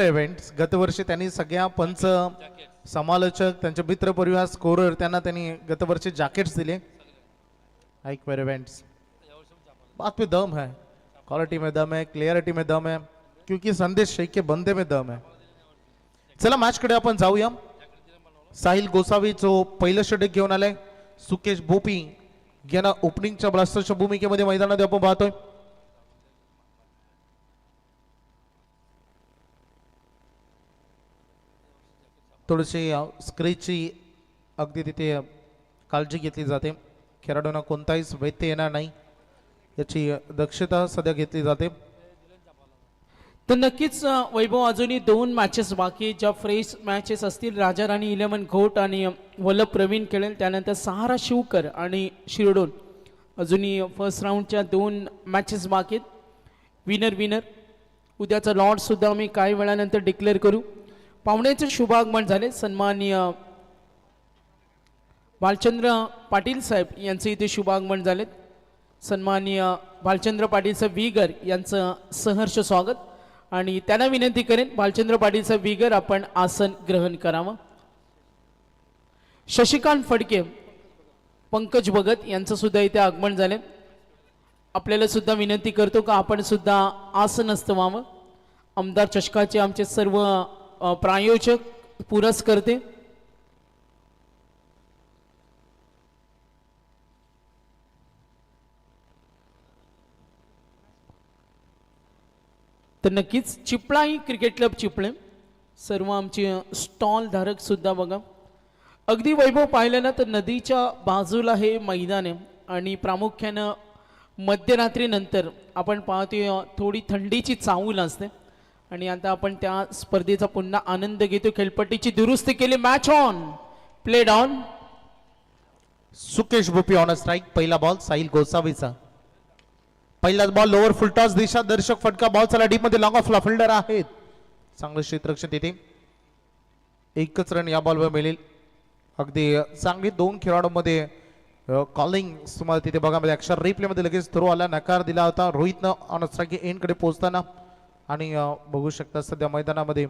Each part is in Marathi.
इव्हेंट्स गतवर्षी त्यांनी सगळ्या पंच समालोचक त्यांचे मित्र परिवार स्कोरर त्यांनी गतवर्षी जैकेट्स दिले। हाइक पर इवेंट्स बात में दम है, क्वालिटी में दम है, क्लियरिटी में दम है, क्योंकि संदेश शेख के बंदे में दम है। चला मॅच कडे आपण जाऊया। साहिल गोसावी जो पहिलं षटक घेऊन आलाय, सुकेश भोपी यांना ओपनिंगच्या ब्लास्टरच्या भूमिकेमध्ये मैदानात आपण पाहतोय। थोडीशी स्क्रीचची अगदी तिथे काळजी घेतली जाते, खेळाडूंना कोणताही व्यत्यय येणार नाही याची दक्षता सध्या घेतली जाते। तर नक्कीच वैभव अजूनही 2 मॅचेस बाकी, ज्या फ्रेश मॅचेस असतील राजा राणी 11 घोट आणि वल्लभ प्रवीण खेळेल, त्यानंतर सहारा शिवकर आणि शिरडोन अजूनही फर्स्ट राऊंडच्या 2 मॅचेस बाकी आहेत। विनर उद्याचा लॉर्ड सुद्धा आम्ही काही वेळानंतर डिक्लेअर करू। पाहुण्याचे शुभागमन झाले, सन्माननीय भालचंद्र पाटील साहेब यांचे इथे शुभागमन झाले। सन्माननीय भालचंद्र पाटील साहेब विगर यांचं सहर्ष स्वागत आणि त्यांना विनंती करेन भालचंद्र पाटील साहेब विगर आपण आसन ग्रहण करावं। शशिकांत फडके, पंकज भगत यांचं सुद्धा इथे आगमन झाले। आपल्याला सुद्धा विनंती करतो का आपण सुद्धा आसनस्थ व्हावं। आमदार चषकाचे आमचे सर्व प्रायोजक पुरस्कर्ते तर नक्कीच चिपळाई क्रिकेट क्लब चिपळे सर्व आमचे स्टॉल धारक सुद्धा बघा। अगदी वैभव पाहिलं ना तर नदीच्या बाजूला हे मैदान आहे आणि प्रामुख्यानं मध्यरात्रीनंतर आपण पाहतोय थोडी थंडीची चाहूल असते आणि आता आपण त्या स्पर्धेचा पुन्हा आनंद घेतो। खेळपट्टीची दुरुस्ती केली, match on, played on. Sukesh Bhopi on strike, पहिला बॉल साहिल गोसावीचा, पहिलाच बॉल लोअर फुल टॉस दिशा दर्शक फटका, बॉल चला डीप मध्ये, लॉंग ऑफ ला फिल्डर आहेत, चांगलं क्षेत्ररक्षण तिथे, एकच रन या बॉलवर मिळेल। अगदी चांगली 2 खेळाडूंमध्ये कॉलिंग तुम्हाला तिथे बघा मध्ये अक्षर रिप्ले मध्ये लगेच थ्रो आला, नकार दिला होता रोहितनं ऑन स्ट्राइक एंड कडे पोहोचताना। आणि बघू शकता सध्या मैदानामध्ये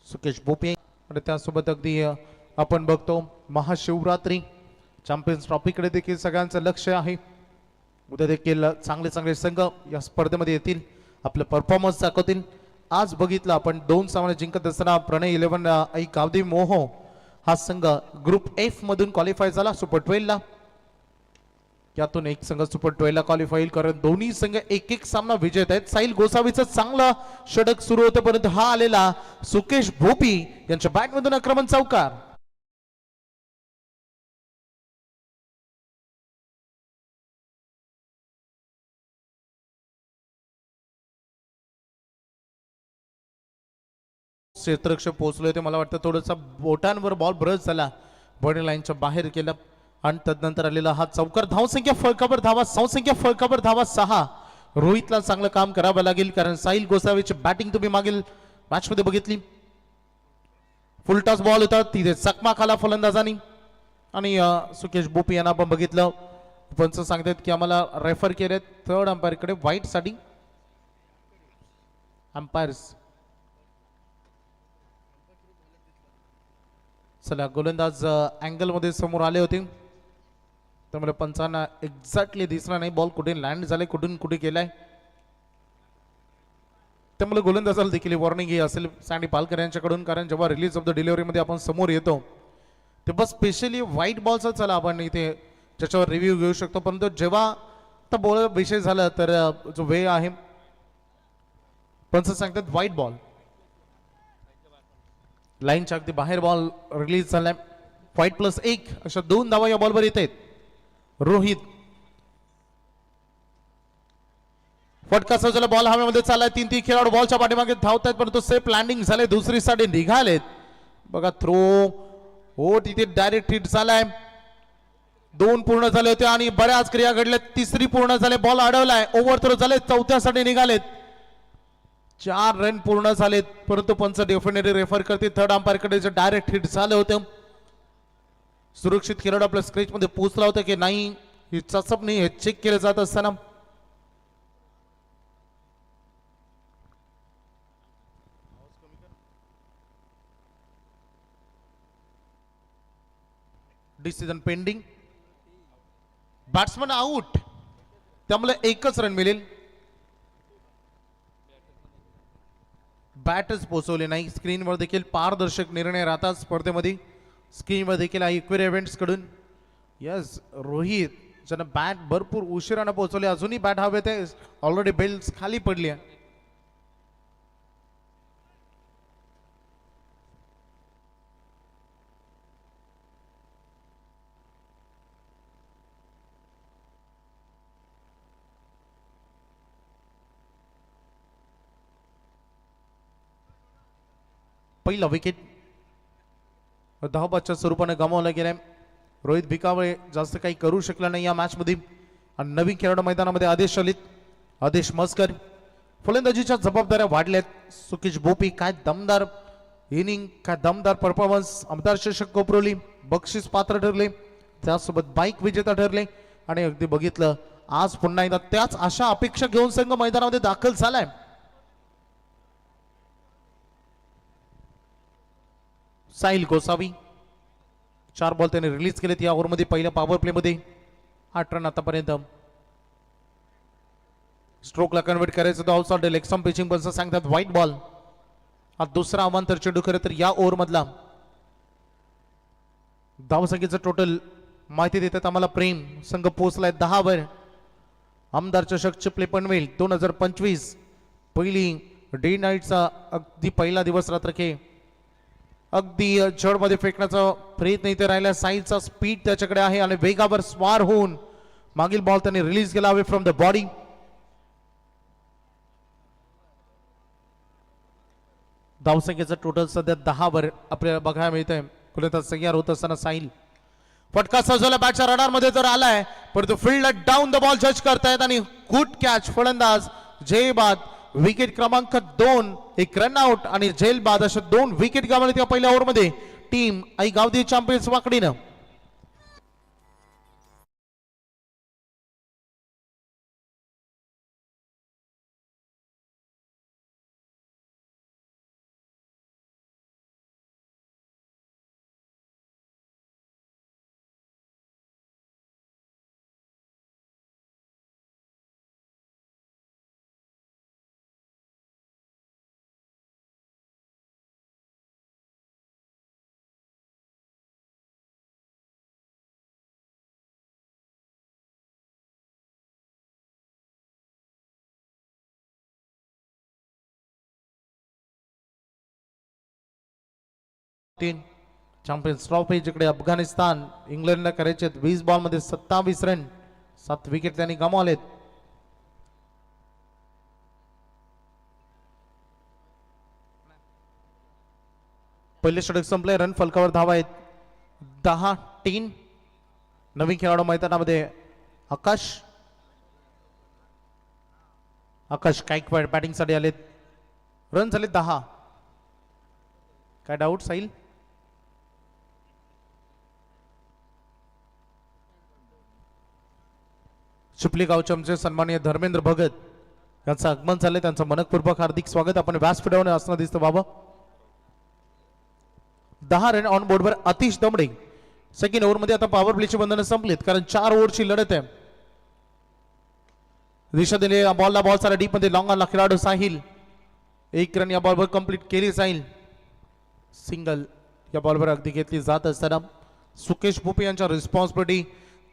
सुकेश भोपी आणि त्यासोबत अगदी आपण बघतो महाशिवरात्री चॅम्पियन्स ट्रॉफीकडे देखील सगळ्यांचं लक्ष आहे। उद्या देखील चांगले संघ या स्पर्धेमध्ये येतील, आपलं परफॉर्मन्स दाखवतील। आज बघितलं आपण 2 सामने जिंकत असताना प्रणय 11 आई कावदी मोहो हा संघ ग्रुप एफ मधून क्वालिफाय झाला सुपर 12 ला। यातून एक संघ सुपर 12 ला क्वालिफाय करत दोन्ही संघ एक सामना विजेत आहेत। साहिल गोसावीचं चांगलं षटक सुरू होतं, परंतु हा आलेला सुकेश भोपी यांच्या बॅटमधून आक्रमण चौकार। क्षेत्ररक्षक पोहोचले होते, मला वाटतं थोडंसं बोटांवर बॉल ब्रश झाला, बॉडी लाईनच्या बाहेर केला आणि तदनंतर आलेला हा चौकार। धावसंख्या फळकावर धावा, धावसंख्या फळकावर धावा 6। रोहितला चांगलं काम करावं लागेल कारण साहिल गोसावीची बॅटिंग तुम्ही मागील मॅच मध्ये बघितली, फुल टॉस बॉल होता तिथे चकमा खाला फलंदाजांनी आणि सुकेश भोपी यांना आपण बघितलं। पंच सांगतात की आम्हाला रेफर केले थर्ड अंपायर कडे व्हाईट साठी। अंपायर्स चला गोलंदाज अँगल मध्ये समोर आले होते, त्यामुळे पंचांना एक्झॅक्टली दिसला नाही बॉल कुठे लँड झाले, कुठून कुठे गेलाय, त्यामुळे गोलंदाजाला देखील वॉर्निंग ही असेल सँडी पालकर यांच्याकडून, कारण जेव्हा रिलीज ऑफ द डिलिव्हरी मध्ये आपण समोर येतो तेव्हा स्पेशली व्हाईट बॉलचा चला आपण इथे त्याच्यावर रिव्ह्यू घेऊ शकतो, परंतु जेव्हा आता बॉल विषय झाला तर जो वे आहे पंच सांगतात व्हाईट बॉल, लाईनच्या अगदी बाहेर बॉल रिलीज झालाय। व्हाईट +1 अशा 2 धावा या बॉलवर येत आहेत। रोहित फटका सजला, बॉल हवेमध्ये चाललाय, 3 खेळाडू बॉलच्या पाठीमागे धावत आहेत, परंतु सेफ लँडिंग झाले, दुसरी साठी निघालेत बघा। थ्रो हो तिथे डायरेक्ट हिट झालाय, 2 पूर्ण झाले होते आणि बऱ्याच क्रिया घडल्या, 3री पूर्ण झाले, बॉल अडवलाय, ओव्हर थ्रो झाले, 4थ्या साठी निघालेत, 4 रन पूर्ण झालेत, परंतु पंच डेफिनेटली रेफर करते थर्ड अंपायर कडे जे डायरेक्ट हिट झालं होतं। सुरक्षित खेळाडू आपल्या स्क्रीच मध्ये पोहोचला होता की नाही ही चाचपणी हे चेक केलं जात असताना डिसिजन पेंडिंग. बॅट्समन आउट, त्यामुळे एकच रन मिळेल. बॅटच पोहोचवले नाही. स्क्रीनवर देखील पारदर्शक निर्णय राहतात स्पर्धेमध्ये. स्क्रीनवर देखील आहे इक्वेरी इव्हेंट्स कडून. यस, रोहित ज्यांना बॅट भरपूर उशिरानं पोहोचवले, अजूनही बॅट हवेत आहे. ऑलरेडी बेल्स खाली पडली आहे. पहिला विकेट धावबाच्या स्वरूपाने गमावला गेलाय. रोहित भिकावळे जास्त काही करू शकला नाही या मॅच मध्ये. आणि नवीन खेळाडू मैदानामध्ये आदेश आलेत. आदेश मस्कर. फलंदाजीच्या जबाबदाऱ्या वाढल्यात. सुकेश भोपी काय दमदार इनिंग, काय दमदार परफॉर्मन्स. आमदार चषक कोपरवली बक्षीस पात्र ठरले, त्यासोबत बाईक विजेता ठरले. आणि अगदी बघितलं आज पुन्हा एकदा त्याच आशा अपेक्षा घेऊन संघ मैदानामध्ये दाखल झालाय. साहिल गोसावी 4 बॉल त्याने रिलीज केलेत या ओव्हरमध्ये. पहिल्या पॉवर प्ले मध्ये 8 रन आतापर्यंत. स्ट्रोकला कन्वर्ट करायचं तर आउटसाइड लेग स्टंप पिचिंग पण सांगतात व्हाईट बॉल. हा दुसरा अवांतर चेंडू खरं तर या ओव्हर मधला. धावसंख्येचं टोटल माहिती देतात आम्हाला प्रेम. संघ पोहोचलाय 10 वर. आमदार चषक चिपले पनवेल 2025 पहिली डे नाईटचा अगदी पहिला दिवस रात्र खेळ. अगदी जडमध्ये फेकण्याचा प्रयत्न इथे राहिला. साईडचा स्पीड त्याच्याकडे आहे आणि वेगावर स्वार होऊन मागील बॉल त्याने रिलीज केला अवे फ्रॉम द बॉडी. धावसंख्येचं टोटल सध्या 10 वर आपल्याला बघायला मिळतंय. कुलताच तयार होत असताना साहिल फटका सजवला बॅटच्या रडार मध्ये तर आलाय, परंतु फील्डला डाऊन द बॉल जज करतायत आणि गुड कॅच फलंदाज जय बाद. विकेट क्रमांक 2, एक रन आउट आणि झेल बाद अशा 2 विकेट गमावले त्या पहिल्या ओव्हरमध्ये टीम आई गावदी चॅम्पियन्स वाकडीनं. चॅम्पियन्स ट्रॉफी जिकडे अफगाणिस्तान इंग्लंडला करायचे 20 बॉल मध्ये 27 रन, 7 विकेट त्यांनी गमावलेत. पहिले षटक संपले. रन फलकावर धावा आहेत 10-3. नवीन खेळाडू मैदानामध्ये आकाश गायकवाड बॅटिंग साठी आलेत. रन झाले 10. काय डाऊट साहिल? चिपली गावचे आमचे सन्माननीय धर्मेंद्र भगत यांचं आगमन झालंय. त्यांचं मनपूर्वक हार्दिक स्वागत. आपण व्यासपीठावर असणं दिसतं बाबा. 10 रन ऑन बोर्डवर आतिश दमडे. सेकंड ओव्हर मध्ये आता पॉवर प्लेची बंधनं संपलीत, कारण 4 ओव्हरची लढत आहे. दिशा दिली बॉलला, बॉल सारा डीप मध्ये लॉंग ऑनला खेळाडू साहिल. 1 रन या बॉलवर कंप्लीट केली. साहिल सिंगल या बॉलवर अगदी घेतली जात असताना सुकेश भोपे यांच्या रिस्पॉन्सिबिलिटी.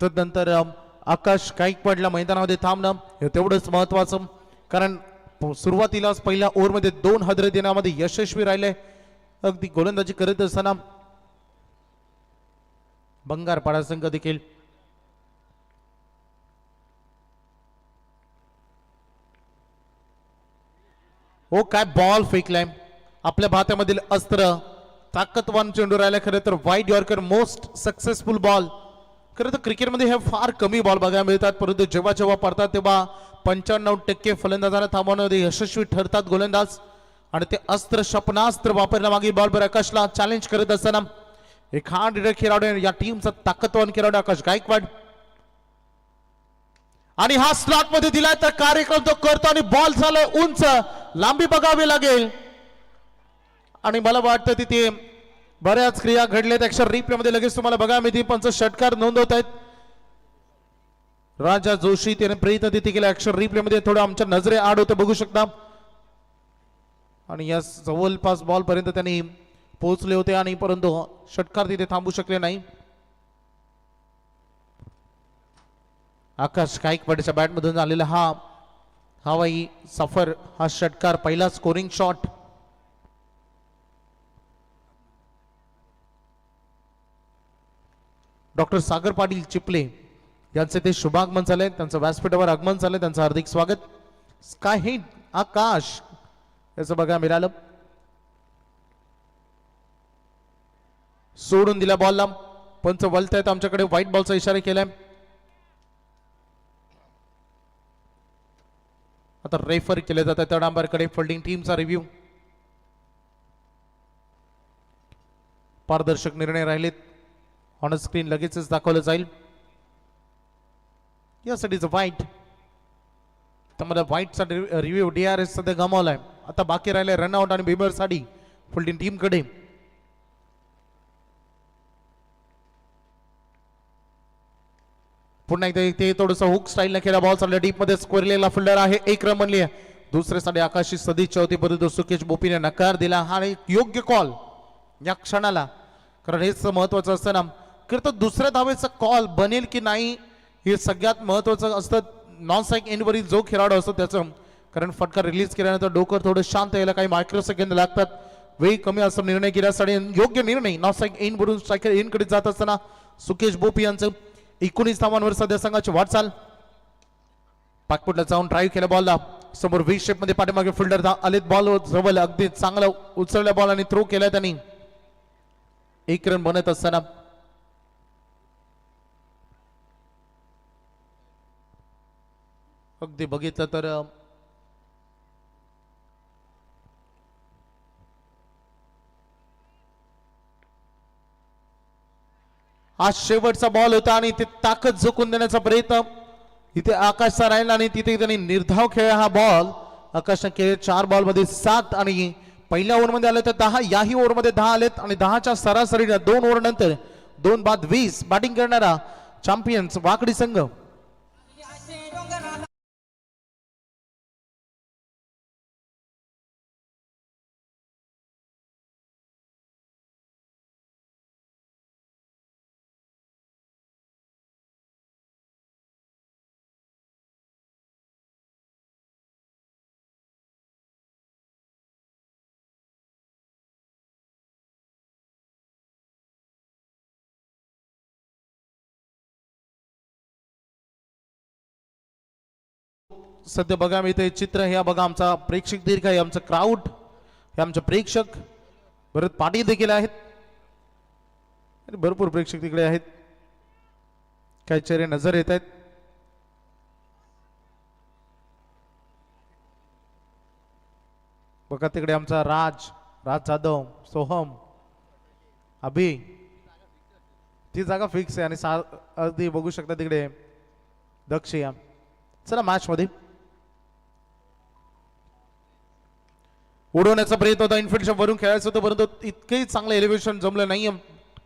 तदनंतर आकाश गायकवाडला मैदानामध्ये थांबणं हे तेवढंच महत्वाचं, कारण सुरुवातीलाच पहिल्या ओव्हरमध्ये 2 हदरे देण्यामध्ये यशस्वी राहिले. अगदी गोलंदाजी करत असताना बंगारपाडा संघ देखील ओ काय बॉल फेकलाय. आपल्या भात्यामधील अस्त्र ताकदवान चेंडू राहिला. खरं तर wide yorker most successful ball. खरं तर क्रिकेटमध्ये हे फार कमी बॉल बघायला मिळतात, परंतु जेव्हा जेव्हा पडतात तेव्हा 95% फलंदाजांना थांबवण्यामध्ये यशस्वी ठरतात गोलंदाज. आणि ते अस्त्र क्षपणास्त्र वापरल्या मागे बॉलवर आकाशला चॅलेंज करत असताना एक हार्ड हिटर खेळाडू या टीमचा ताकदवान खेळाडू आकाश गायकवाड. आणि हा स्लॉट मध्ये दिलाय तर कार्यक्रम तो करतो आणि बॉल झालाय उंच. लांबी बघावी लागेल आणि मला वाटतं तिथे बऱ्याच क्रिया घडल्यात ऍक्शन रिप्ले मध्ये लगेच तुम्हाला बघा मिळतील. पंच षटकार नोंदवत आहेत. राजा जोशी त्याने प्रयत्न तिथे केला ऍक्शन रिप्ले मध्ये थोडं आमच्या नजरे आड होते बघू शकता. आणि या जवळपास बॉल पर्यंत त्यांनी पोहोचले होते आणि परंतु षटकार तिथे थांबू शकले नाही. आकाश गायकवाडच्या बॅट मधून आलेला हा हवाई सफर हा षटकार पहिला scoring shot. Doctor Sagar Patil Chiple यांचे ते शुभागमन झाले. त्यांचं व्यासपीठावर आगमन झालं. त्यांचं हार्दिक स्वागत. स्काय हिट आकाश याचं बघा मिळालं. सोडून दिला बॉलला. पंच वलतायत आमच्याकडे. व्हाईट बॉलचा इशारा केलाय. आता रेफर केले जातात तडांबरकडे. फिल्डिंग टीमचा रिव्ह्यू. पारदर्शक निर्णय राहिलेत. ऑन स्क्रीन लगेचच दाखवलं जाईल. यासाठीच व्हाईट. त्यामध्ये व्हाईटचा रिव्ह्यू DRS सध्या गमावलाय. आता बाकी राहिले रनआउट आणि बिमर साठी फिल्डिंग टीम कडे. पुन्हा एकदा इथे थोडस हुक स्टाईल ने केला बॉल चालला डीप मध्ये. स्क्वेअरलेला फिल्डर आहे. एक रन बनली आहे. दुसऱ्यासाठी आकाशी सदिच्छा होती परंतु सुकेश बोपीने नकार दिला. हा एक योग्य कॉल या क्षणाला. कारण हेच महत्वाचं असतं ना. तर दुसऱ्या धावेचा कॉल बनेल की नाही हे सगळ्यात महत्वाचं असतं. नॉन स्ट्राईक एंड वरील जो खेळाडू असतो त्याचं. कारण फटका रिलीज केल्यानंतर डोकं थोडं शांत यायला काही मायक्रो सेकंद लागतात. वेळ कमी असं निर्णय केल्यासाठी योग्य निर्णय. नॉन स्ट्राईक एंड वरून स्ट्रायकर एंड कडे जात असताना सुकेश बोपी यांचं 19 धावांवर सध्या संघाची वाटचाल. पाकपुटला जाऊन ड्राईव्ह केला बॉलला. समोर व्ही शेप मध्ये पाठीमागे फिल्डर आलेत. बॉल जवळ अगदी चांगला उचलल्या बॉल आणि थ्रो केला त्यांनी. एक रन बनत असताना अगदी बघितलं तर आज शेवटचा बॉल होता आणि ते ताकद झोकून देण्याचा प्रयत्न इथे आकाशचा राहिला आणि तिथे त्यांनी निर्धाव खेळ हा बॉल आकाशने केले. 4 बॉल मध्ये 7 आणि पहिल्या ओव्हर मध्ये आले तर 10. याही ओव्हर मध्ये 10 आलेत आणि 10च्या सरासरीने 2 ओव्हर नंतर 2 बाद 20 बॅटिंग करणारा चॅम्पियन्स वाकडी संघ. सध्या बघा मी ते चित्र हे बघा आमचा प्रेक्षक दीर्घ आहे. आमचं क्राऊड हे आमचे प्रेक्षक भरत पाटील देखील आहेत. भरपूर प्रेक्षक तिकडे आहेत. काही चेहरे नजर येत आहेत. बघा तिकडे आमचा राज जाधव, सोहम, अभि. ती जागा फिक्स आहे आणि अगदी बघू शकता तिकडे दक्ष या. चला मॅच मध्ये उडवण्याचा प्रयत्न होता. इनफिल्डच्या वरून खेळायचं होतं परंतु इतकंही चांगलं एलिव्हेशन जमलं नाही.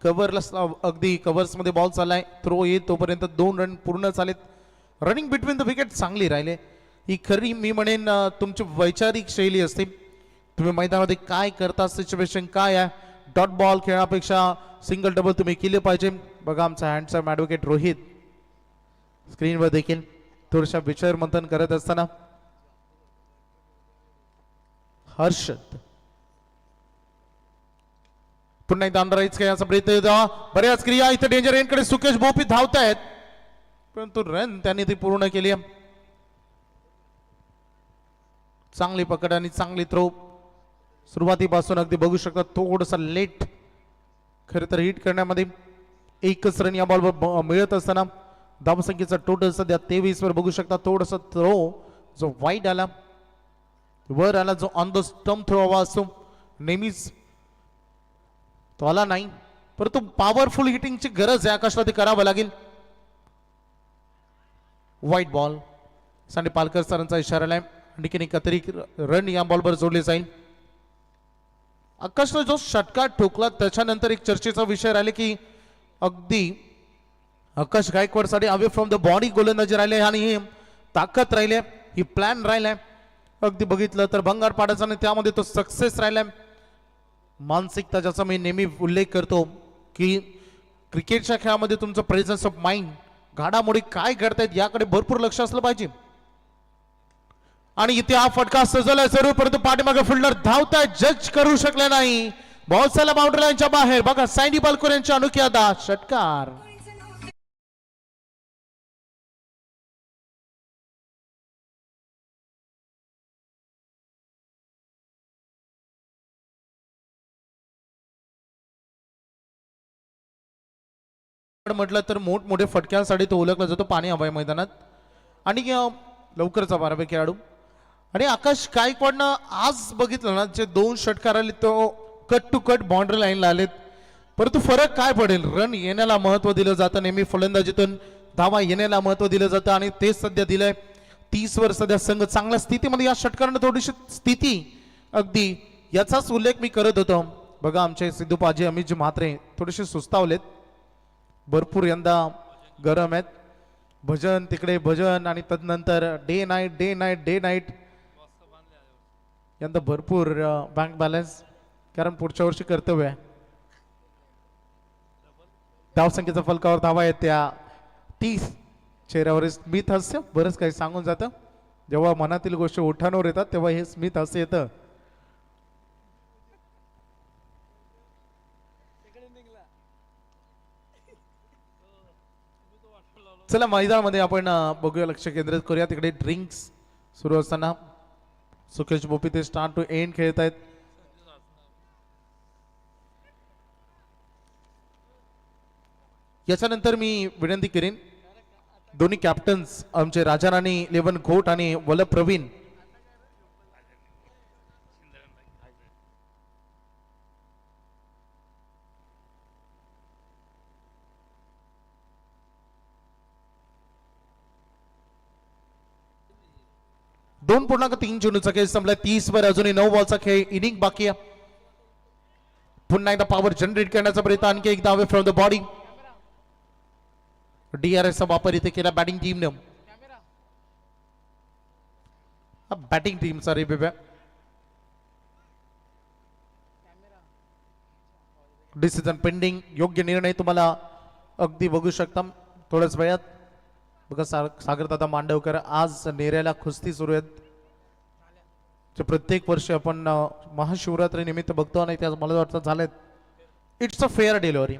कव्हरला अगदी कव्हर्स मध्ये बॉल चाललाय. थ्रो येत तोपर्यंत 2 रन पूर्ण झालेत. रनिंग बिटवीन द विकेट चांगली राहिले. ही खरी मी म्हणेन तुमची वैचारिक शैली असते. तुम्ही मैदानामध्ये काय करता, सिच्युएशन काय आहे. डॉट बॉल खेळण्यापेक्षा सिंगल डबल तुम्ही केले पाहिजे. बघा आमचा हँडसम ॲडव्होकेट रोहित स्क्रीनवर देखील थोडशा विचार मंथन करत असताना हर्षद पुन्हा एकदा अंडरराईज करण्याचा प्रयत्न द्यावा. बऱ्याच क्रिया इथे डेंजर एंडकडे सुकेश बोपी धावतायत परंतु रन त्यांनी ती पूर्ण केली. चांगली पकड आणि चांगली थ्रो. सुरुवातीपासून अगदी बघू शकता थोडंसं लेट खरं तर हिट करण्यामध्ये. एकच रन या बॉलवर मिळत असताना धावसंख्येचा टोटल सध्या 23 वर बघू शकता. थोडासा थ्रो जो वाईट आला वर आला जो ऑन द स्टंप थ्रो हवा असतो नेहमीच तो आला नाही परंतु पॉवरफुल हिटिंगची गरज आहे आकाशला ते करावं लागेल. White ball. सांडे पालकर सरांचा इशारा आहे. आणखीन एक अतिरिक्त रन या बॉलवर जोडले जाईल. आकाशने जो षटकार ठोकला त्याच्यानंतर एक चर्चेचा विषय राहिले की अगदी आकाश गायकवाडसाठी अवे फ्रॉम द बॉडी गोलंदाजी राहिले आणि ही ताकद राहिले, ही प्लॅन राहिलाय. अगदी बघितलं तर भंगार पाडायचा आणि त्यामध्ये तो सक्सेस राहिलाय. मानसिकता ज्याचा मी नेहमी उल्लेख करतो की क्रिकेटच्या खेळामध्ये तुमचं प्रेझन्स ऑफ माइंड, घडामोडी काय घडतायत याकडे भरपूर लक्ष असलं पाहिजे. आणि इथे हा फटका सजवलाय सर्व, परंतु पाठीमागे फिल्डर धावताय, जज करू शकले नाही. बहुत साऱ्या बाउंड्री लाईनच्या बाहेर बघा सैनी बालकोर यांच्या अनोख्या दा षटकार. म्हटलं तर मोठमोठे फटक्यांसाठी तो ओळखला जातो पाणी हवाय मैदानात. आणि लवकरचा बारावे खेळाडू आणि आकाश गायकवाडनं आज बघितलं ना, जे 2 षटकार आले तो कट टू कट बाउंड्री लाईनला आलेत. परंतु फरक काय पडेल, रन येण्याला महत्व दिलं जातं, नेहमी फलंदाजीतून धावा येण्याला महत्व दिलं जातं आणि तेच सध्या दिलंय. 30 वर सध्या संघ चांगल्या स्थितीमध्ये, या षटकारानं थोडीशी स्थिती अगदी याचाच उल्लेख मी करत होतो. बघा आमचे सिद्धू पाजी, अमितजी म्हात्रे थोडेसे सुस्तावलेत, भरपूर यंदा गरम आहेत. भजन तिकडे भजन आणि तदनंतर डे नाईट यंदा भरपूर बँक बॅलन्स, कारण पुढच्या वर्षी कर्तव्य आहे. धावसंख्येचा फलकावर धावा आहेत त्या 30. चेहऱ्यावर स्मित हास्य बरंच काही सांगून जातं. जेव्हा मनातील गोष्टी ओठांवर येतात तेव्हा हे स्मित हास्य येतं. चला मैदानामध्ये आपण बघूया, लक्ष केंद्रित करूया. तिकडे ड्रिंक्स सुरू असताना सुकेश बोपी ते स्टार्ट टू एंड खेळत आहेत. याच्यानंतर मी विनंती करीन दोन्ही कॅप्टन्स आमचे राजाराणी 11 घोट आणि वल्लभ प्रवीण दोन 2.3 चेंडूचा खेळ संपलाय. 30 वर अजूनही 9 बॉलचा खेळ, इनिंग बाकी आहे. पुन्हा एकदा पॉवर जनरेट करण्याचा प्रयत्न, आणखी एकदा away from the body. DRS चा वापर इथे केला बॅटिंग टीमने. बॅटिंग टीमचा रे बेब्या. डिसिजन पेंडिंग, योग्य निर्णय तुम्हाला अगदी बघू शकता थोड्याच वेळात. बघा सागर दादा मांडवकर, आज नेऱ्याला कुस्ती सुरू आहेत. प्रत्येक वर्षी आपण महाशिवरात्री निमित्त बघतो आणि त्या मला वाटतं झालेत. It's a fair delivery,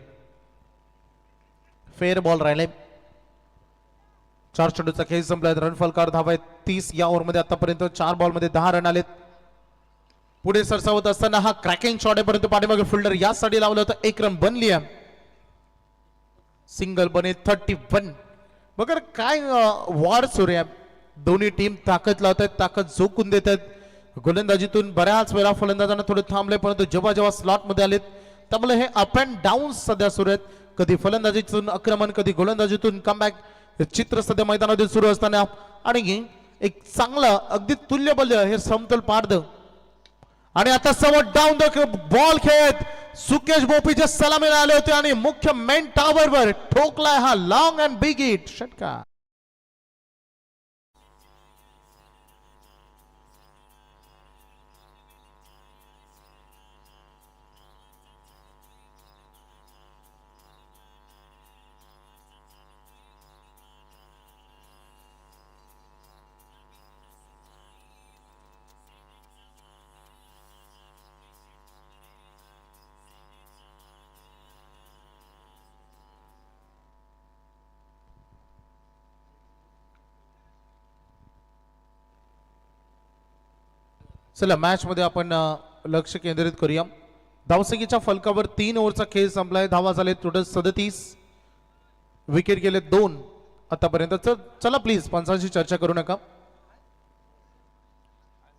fair ball राहिले. 4 चेंडूचा खेळ संपलाय. रन फलकार धावा आहेत 30 या ओव्हरमध्ये. आतापर्यंत 4 बॉलमध्ये 10 रन आलेत. पुढे सरसावत असताना हा क्रॅकिंग शॉट आहे, परंतु पाठीमागे फिल्डर यासाठी लावलं होतं. 1 रन बनली आहे. सिंगल बने 31. बघा काय वॉर सुरू आहे. दोन्ही टीम ताकद लावत आहेत, ताकद झोकून देत आहेत. गोलंदाजीतून बऱ्याच वेळा फलंदाजांना थोडे थांबले, परंतु जेव्हा जेव्हा स्लॉट मध्ये आलेत त्यामुळे हे अप अँड डाऊन सध्या सुरू आहेत. कधी फलंदाजीतून आक्रमण, कधी गोलंदाजीतून कमबॅक, हे चित्र सध्या मैदानामध्ये सुरू असताना आणि एक चांगलं अगदी तुल्यबल्य हे समतोल पारद. आणि आता समोर डाऊन द बॉल खेळत सुकेश बोपीचे सलामीला आले होते आणि मुख्य मेन टॉवर वर ठोकलाय हा लॉंग अँड बिग हिट षटकार. चला मॅच मध्ये आपण लक्ष केंद्रित करूया. धावसंख्येच्या फलकावर 3 ओव्हरचा खेळ संपलाय. धावा झाले टोटल 37. विकेट गेले 2 आतापर्यंत. चला प्लीज पंचांशी चर्चा करू नका.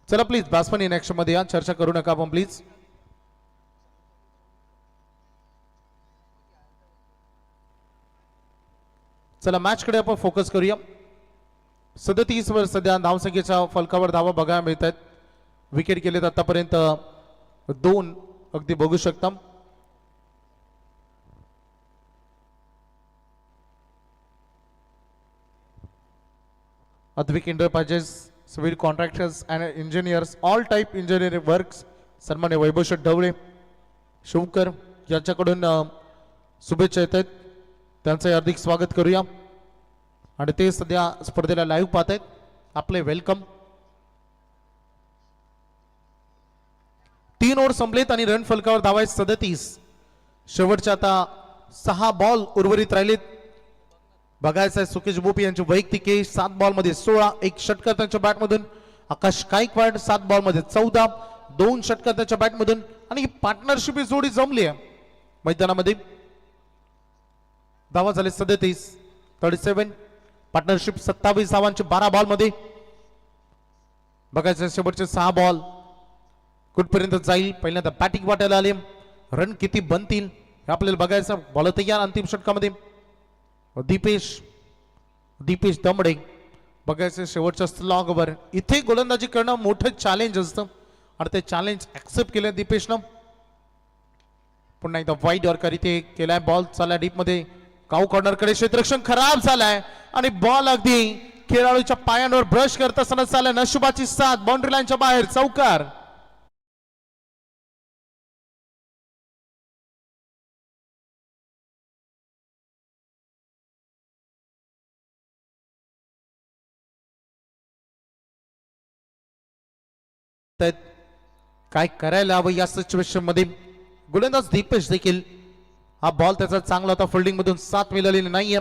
चला प्लीज बॅट्समन इन ऍक्शन मध्ये या, चर्चा करू नका आपण प्लीज. चला मॅच कडे आपण फोकस करूया. 37 वर सध्या धावसंख्येच्या फलकावर धावा बघायला मिळत आहेत. विकेट गेलेत आतापर्यंत 2. अगदी बघू शकता Advik Enterprises, civil contractors and engineers, all type engineering works, सन्मान्य वैभव शेठ ढवळे शिवकर यांच्याकडून शुभेच्छा येत आहेत, त्यांचे हार्दिक स्वागत करूया. आणि ते सध्या स्पर्धेला लाईव्ह पाहत आहेत, आपले वेलकम. 3 ओव्हर संपलेत आणि रन फलकावर धावा आहेत 37. शेवटच्या आता 6 बॉल उर्वरित राहिलेत. बघायचं आहे सुकेश बोपी यांची वैयक्तिक 7 बॉल मध्ये 16, एक षटकार त्यांच्या बॅट मधून. आकाश गायकवाड 7 बॉल मध्ये 14, 2 षटकार त्यांच्या बॅट मधून. आणि ही पार्टनरशिप जोडी जमली आहे मैदानामध्ये. धावा झाले 37. पार्टनरशिप 27 धावांची 12 बॉल मध्ये. बघायचं शेवटचे 6 बॉल कुठपर्यंत जाईल. पहिल्यांदा बॅटिंग वाटायला आले, रन किती बनतील हे आपल्याला बघायचं. बॉल तयार अंतिम षटकामध्ये दीपेश दमडे. बघायचं शेवटच्या स्लॉगवर. इथे गोलंदाजी करणं मोठं चॅलेंज असतं आणि ते चॅलेंज ऍक्सेप्ट केलं दीपेशनं. पुन्हा एकदा वाईड यॉर्कर इथे केलाय. बॉल चालला डीप मध्ये, काऊ कॉर्नर कडे. क्षेत्ररक्षण खराब झालाय आणि बॉल अगदी खेळाडूच्या पायांवर ब्रश करत असताना चाललाय. नशिबाची साथ, बाउंड्री लाईनच्या बाहेर, चौकार. काय करायला हवं या सिच्युएशन मध्ये. गोलंदाज दीपेश देखील, हा बॉल त्याचा चांगला होता, फिल्डिंग मधून साथ मिळालेली नाहीये.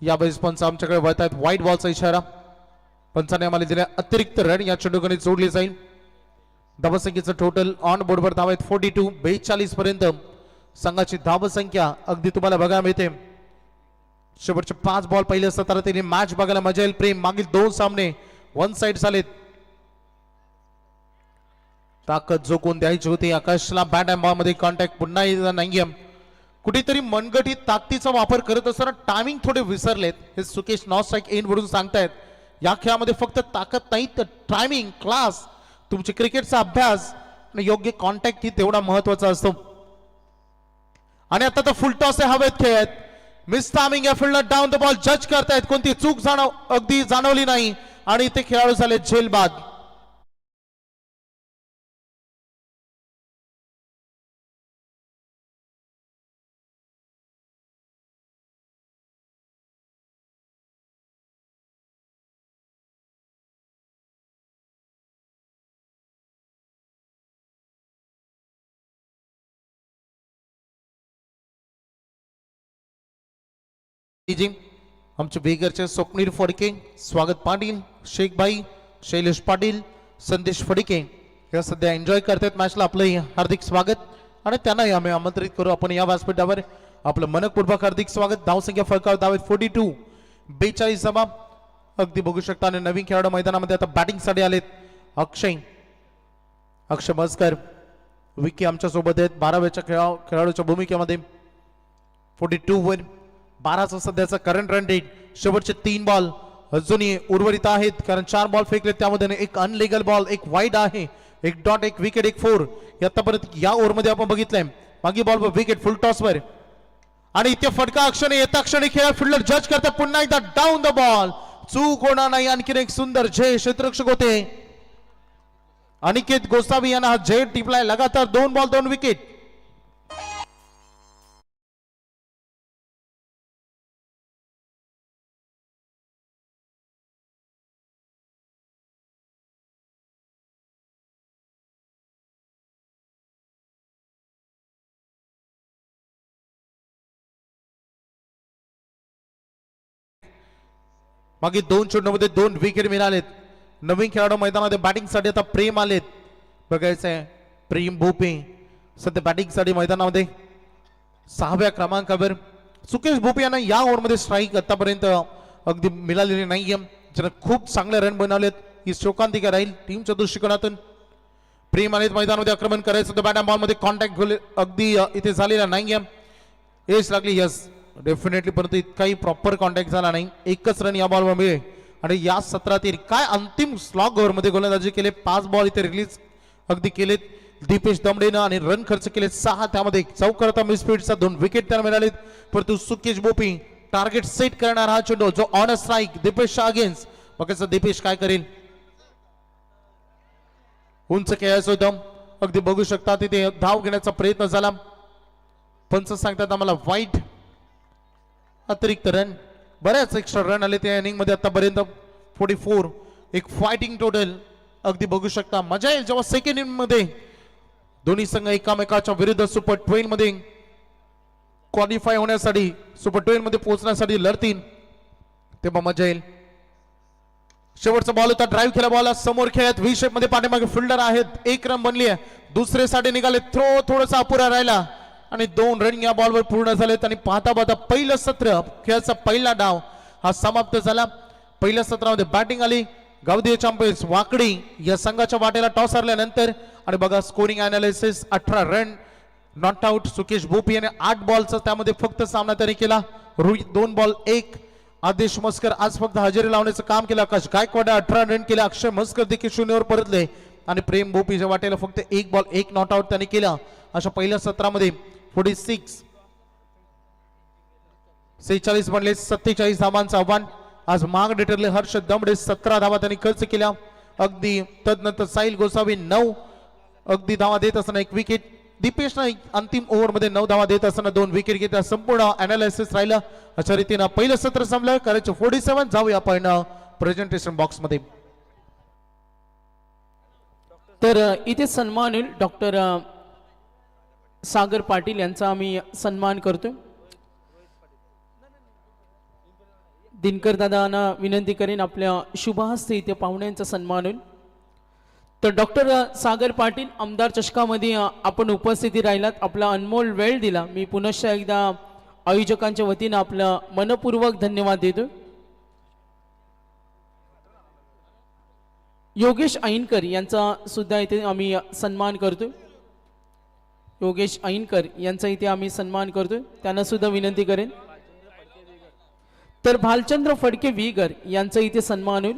या वेळेस पंच आमच्याकडे वळत आहेत. व्हाईट बॉलचा इशारा. पंचाने आम्हाला दिल्या अतिरिक्त रन या चेंडूकडे जोडली जाईल. धावसंख्येचं टोटल ऑन बोर्डवर धाव आहेत 42. 42 पर्यंत संघाची धावसंख्या अगदी तुम्हाला बघायला मिळते. शेवटचे 5 बॉल पहिले असतात तर तिने मॅच बघायला मजा येईल. प्रेम मागील 2 सामने वन साइड झालेत. ताकद जो कोण द्यायची होती आकाशला बॅट अँड बॉल मध्ये कॉन्टॅक्ट पुन्हा एकदा नाहीये. कुठेतरी मनगटीत ताकदीचा वापर करत असताना टायमिंग थोडे विसरलेत हे सुकेश नॉन स्ट्राईक एंड वरून सांगतायत. या खेळामध्ये फक्त ताकद नाही तर टायमिंग, क्लास, तुमचे क्रिकेटचा अभ्यास आणि योग्य कॉन्टॅक्ट ही तेवढा महत्वाचा असतो. आणि आता तर फुल टॉस हवेत खेळत. मिस टायमिंग या फील्डर डाऊन द बॉल जज करतायत. कोणती चूक अगदी जाणवली नाही आणि इथे खेळाडू झाले झेलबाद. आमचे बेगरचे स्वप्नील फडके, स्वागत पाटील, शेखभाई, शैलेश पाटील, संदेश फडके हे सध्या एन्जॉय करतात मॅचला. आपलं हार्दिक स्वागत आणि त्यांनाही आम्ही आमंत्रित करू आपण या व्यासपीठावर. आपलं मनपूर्वक हार्दिक स्वागत. धावसंख्या फरकावर धाव आहेत 42. 42 धावा अगदी बघू शकता. आणि नवीन खेळाडू मैदानामध्ये आता बॅटिंग साठी आलेत. अक्षय मस्कर विकी आमच्या सोबत आहेत 12व्या खेळाडूच्या भूमिकेमध्ये. 42 वर 12चा सध्याचा करंट रन रेट. शेवटचे 3 बॉल अजूनही उर्वरित आहेत कारण 4 बॉल फेकले, त्यामध्ये एक अनलिगल बॉल, एक वाईड आहे, एक डॉट, एक विकेट, एक 4. आतापर्यंत या ओव्हरमध्ये आपण बघितलंय. मागे बॉल विकेट फुल टॉस वर आणि इथे फटका अक्षणी येता क्षणी खेळ फिल्डर जज करतात. पुन्हा एकदा डाऊन द बॉल, चूक होणार नाही. आणखीन एक सुंदर जय क्षेत्ररक्षक होते अनिकेत गोसावी यांना हा जय टिपलाय. लगातार 2 बॉल 2 विकेट. मागे 2 चेंडूमध्ये 2 विकेट मिळालेत. नवीन खेळाडू मैदानामध्ये बॅटिंग साठी आता प्रेम आलेत. बघायचंय प्रेम भोपे सध्या बॅटिंग साठी मैदानामध्ये 6व्या क्रमांकावर. सुकेश भोपे यांना या ओव्हरमध्ये स्ट्राईक आतापर्यंत अगदी मिळालेली नाहीये. ज्याने खूप चांगले रन बनवलेत. ही शोकांतिका राहील टीमच्या दृष्टिकोनातून. प्रेम आलेत मैदानामध्ये आक्रमण करायचं तर बॅट अँड बॉल मध्ये कॉन्टॅक्ट अगदी इथे झालेला नाहीये. एज लागली यस डेफिनेटली, परंतु इतकाही प्रॉपर कॉन्टॅक्ट झाला नाही. एकच रन या बॉलवर मिळेल आणि या सत्रातील काय अंतिम स्लॉग ओव्हर मध्ये गोलंदाजी केले 5 बॉल इथे रिलीज अगदी केलेत दीपेश दमडेनं आणि रन खर्च केले 6 त्यामध्ये चौकारता मिसफील्डचा 2 विकेट त्याला मिळालेत परंतु सुकेश बोपी टार्गेट सेट करणार हा चेंडू जो ऑन स्ट्राईक दीपेश अगेन्स्ट बघायचं दीपेश काय करेल उंच खेळायचं होतं अगदी बघू शकता तिथे धाव घेण्याचा प्रयत्न झाला पंच सांगतात आम्हाला वाईट अतिरिक्त रन बऱ्याच एक्स्ट्रा रन आले त्या इनिंग मध्ये आतापर्यंत 44 एक फायटिंग टोटल अगदी बघू शकता मजा येईल जेव्हा सेकंड इनिंग मध्ये दोन्ही संघ एकामेकाच्या विरुद्ध सुपर 12 मध्ये क्वालिफाय होण्यासाठी सुपर 12 मध्ये पोहोचण्यासाठी लढतील तेव्हा मजा येईल शेवटचा बॉल होता ड्राईव्ह केला बॉल समोर खेळत व्ही शेप मध्ये पाठीमागे फिल्डर आहेत 1 रन बनली आहे दुसरे साठी निघाले थ्रो थोडासा अपुरा राहिला आणि 2 रन या बॉलवर पूर्ण झालेत आणि पाहता पाहता पहिलं सत्र खेळाचा पहिला डाव हा समाप्त झाला पहिल्या सत्रामध्ये बॅटिंग आली गावदेव चॅम्पियन्स वाकडी या संघाच्या वाटेला टॉस हरल्यानंतर आणि बघा scoring analysis 18 run not out Sukesh Bopi याने 8 बॉलचा त्यामध्ये फक्त सामना त्याने केला रोहित 2 बॉल 1 आदेश मस्कर आज फक्त हजेरी लावण्याचं काम केलं आकाश गायकवाड 18 रन केले अक्षय मस्कर देखील 0 वर परतले आणि प्रेम बोपीच्या वाटेला फक्त 1 बॉल 1 नॉट आउट त्याने केला अशा पहिल्या सत्रामध्ये 46 46 बनले 47 धावांचं आव्हान आज महागडे ठरले हर्ष दमडे 17 धावा त्यांनी खर्च केल्या अगदी तदनंतर साहिल गोसावी 9 अगदी धावा देत असताना 1 विकेट दीपेशनं अंतिम ओव्हर मध्ये 9 धावा देत असताना 2 विकेट घेतल्या संपूर्ण अनालिसिस राहिलं अशा रीतीनं पहिलं सत्र संपलं करायचं 47 जाऊया आपण प्रेझेंटेशन बॉक्स मध्ये तर इथे सन्मान होईल डॉक्टर सागर पाटील यांचा आम्ही सन्मान करतोय दिनकर दादांना विनंती करेन आपल्या शुभहस्ते इथे पाहुण्यांचा सन्मान होईल तर डॉक्टर सागर पाटील आमदार चषकामध्ये आपण उपस्थिती राहिलात आपला अनमोल वेळ दिला मी पुनश्च एकदा आयोजकांच्या वतीनं आपलं मनपूर्वक धन्यवाद देतो योगेश ऐनकर यांचा सुद्धा इथे आम्ही सन्मान करतोय योगेश ऐनकर यांचा इथे आम्ही सन्मान करतोय त्यांना सुद्धा विनंती करेन तर भालचंद्र फडके वीगर यांचा इथे सन्मान होईल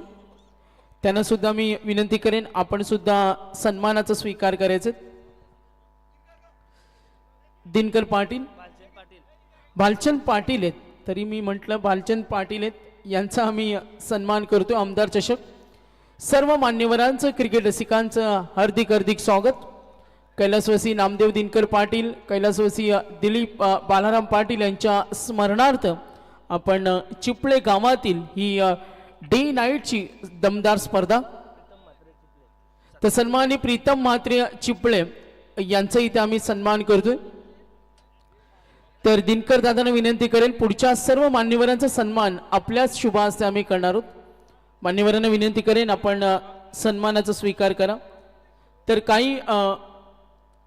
त्यांना सुद्धा मी विनंती करेन आपण सुद्धा सन्मानाचा स्वीकार करायचे दिनकर पाटील भालचंद पाटील आहेत तरी मी म्हटलं भालचंद पाटील आहेत यांचा आम्ही सन्मान करतो आमदार चषक सर्व मान्यवरांचं क्रिकेट रसिकांचं हार्दिक हार्दिक स्वागत कैलासवासी नामदेव दिनकर पाटील कैलासवासी दिलीप बालाराम पाटील यांच्या स्मरणार्थ आपण चिपळे गावातील ही डे नाईटची दमदार स्पर्धा तर सन्माननीय प्रीतम म्हात्रे चिपळे यांचा इथे आम्ही सन्मान करतोय तर दिनकर दादांना विनंती करेल पुढच्या सर्व मान्यवरांचा सन्मान आपल्याच शुभ हस्ते आम्ही करणार आहोत मान्यवरांना विनंती करेन आपण सन्मानाचा स्वीकार करा तर काही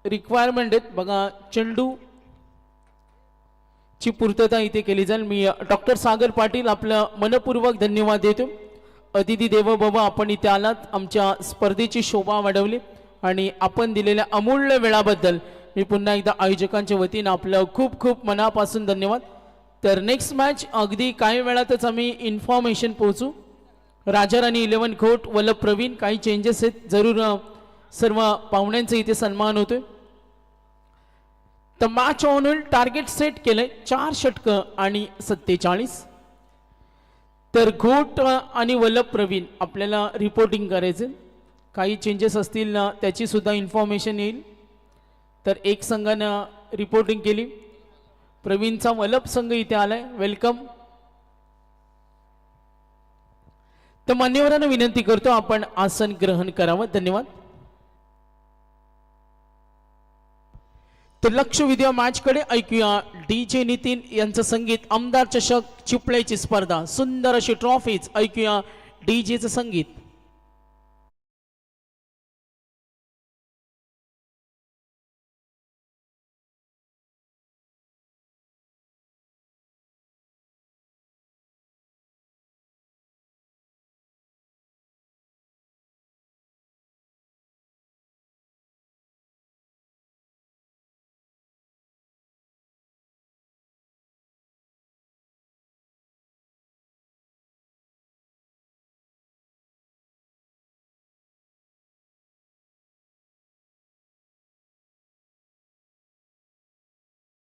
रिक्वायरमेंट आहेत बघा चेंडू ची पूर्तता इथे केली जाईल मी डॉक्टर सागर पाटील आपलं मनपूर्वक धन्यवाद देतो अतिथी देव बाबा आपण इथे आलात आमच्या स्पर्धेची शोभा वाढवली आणि आपण दिलेल्या अमूल्य वेळाबद्दल मी पुन्हा एकदा आयोजकांच्या वतीनं आपलं खूप खूप मनापासून धन्यवाद तर नेक्स्ट मॅच अगदी काही वेळातच आम्ही इन्फॉर्मेशन पोहोचू राजा राणी 11 खोट वल्लभ प्रवीण काही चेंजेस आहेत जरूर सर्व पाहुण्यांचे इथे सन्मान होतोय तर मॅच ऑन होईल टार्गेट सेट केलंय 4 षटकं आणि 47 तर घोट आणि वल्लभ प्रवीण आपल्याला रिपोर्टिंग करायचे काही चेंजेस असतील ना त्याची सुद्धा इन्फॉर्मेशन येईल तर एक संघानं रिपोर्टिंग केली प्रवीणचा वल्लभ संघ इथे आलाय वेलकम तर मान्यवरांना विनंती करतो आपण आसन ग्रहण करावं धन्यवाद तर लक्ष विद्या मॅच कडे ऐकूया डीजे नितीन यांचं संगीत आमदार चषक चिपळेची स्पर्धा सुंदर अशी ट्रॉफीज ऐकूया डीजेचं संगीत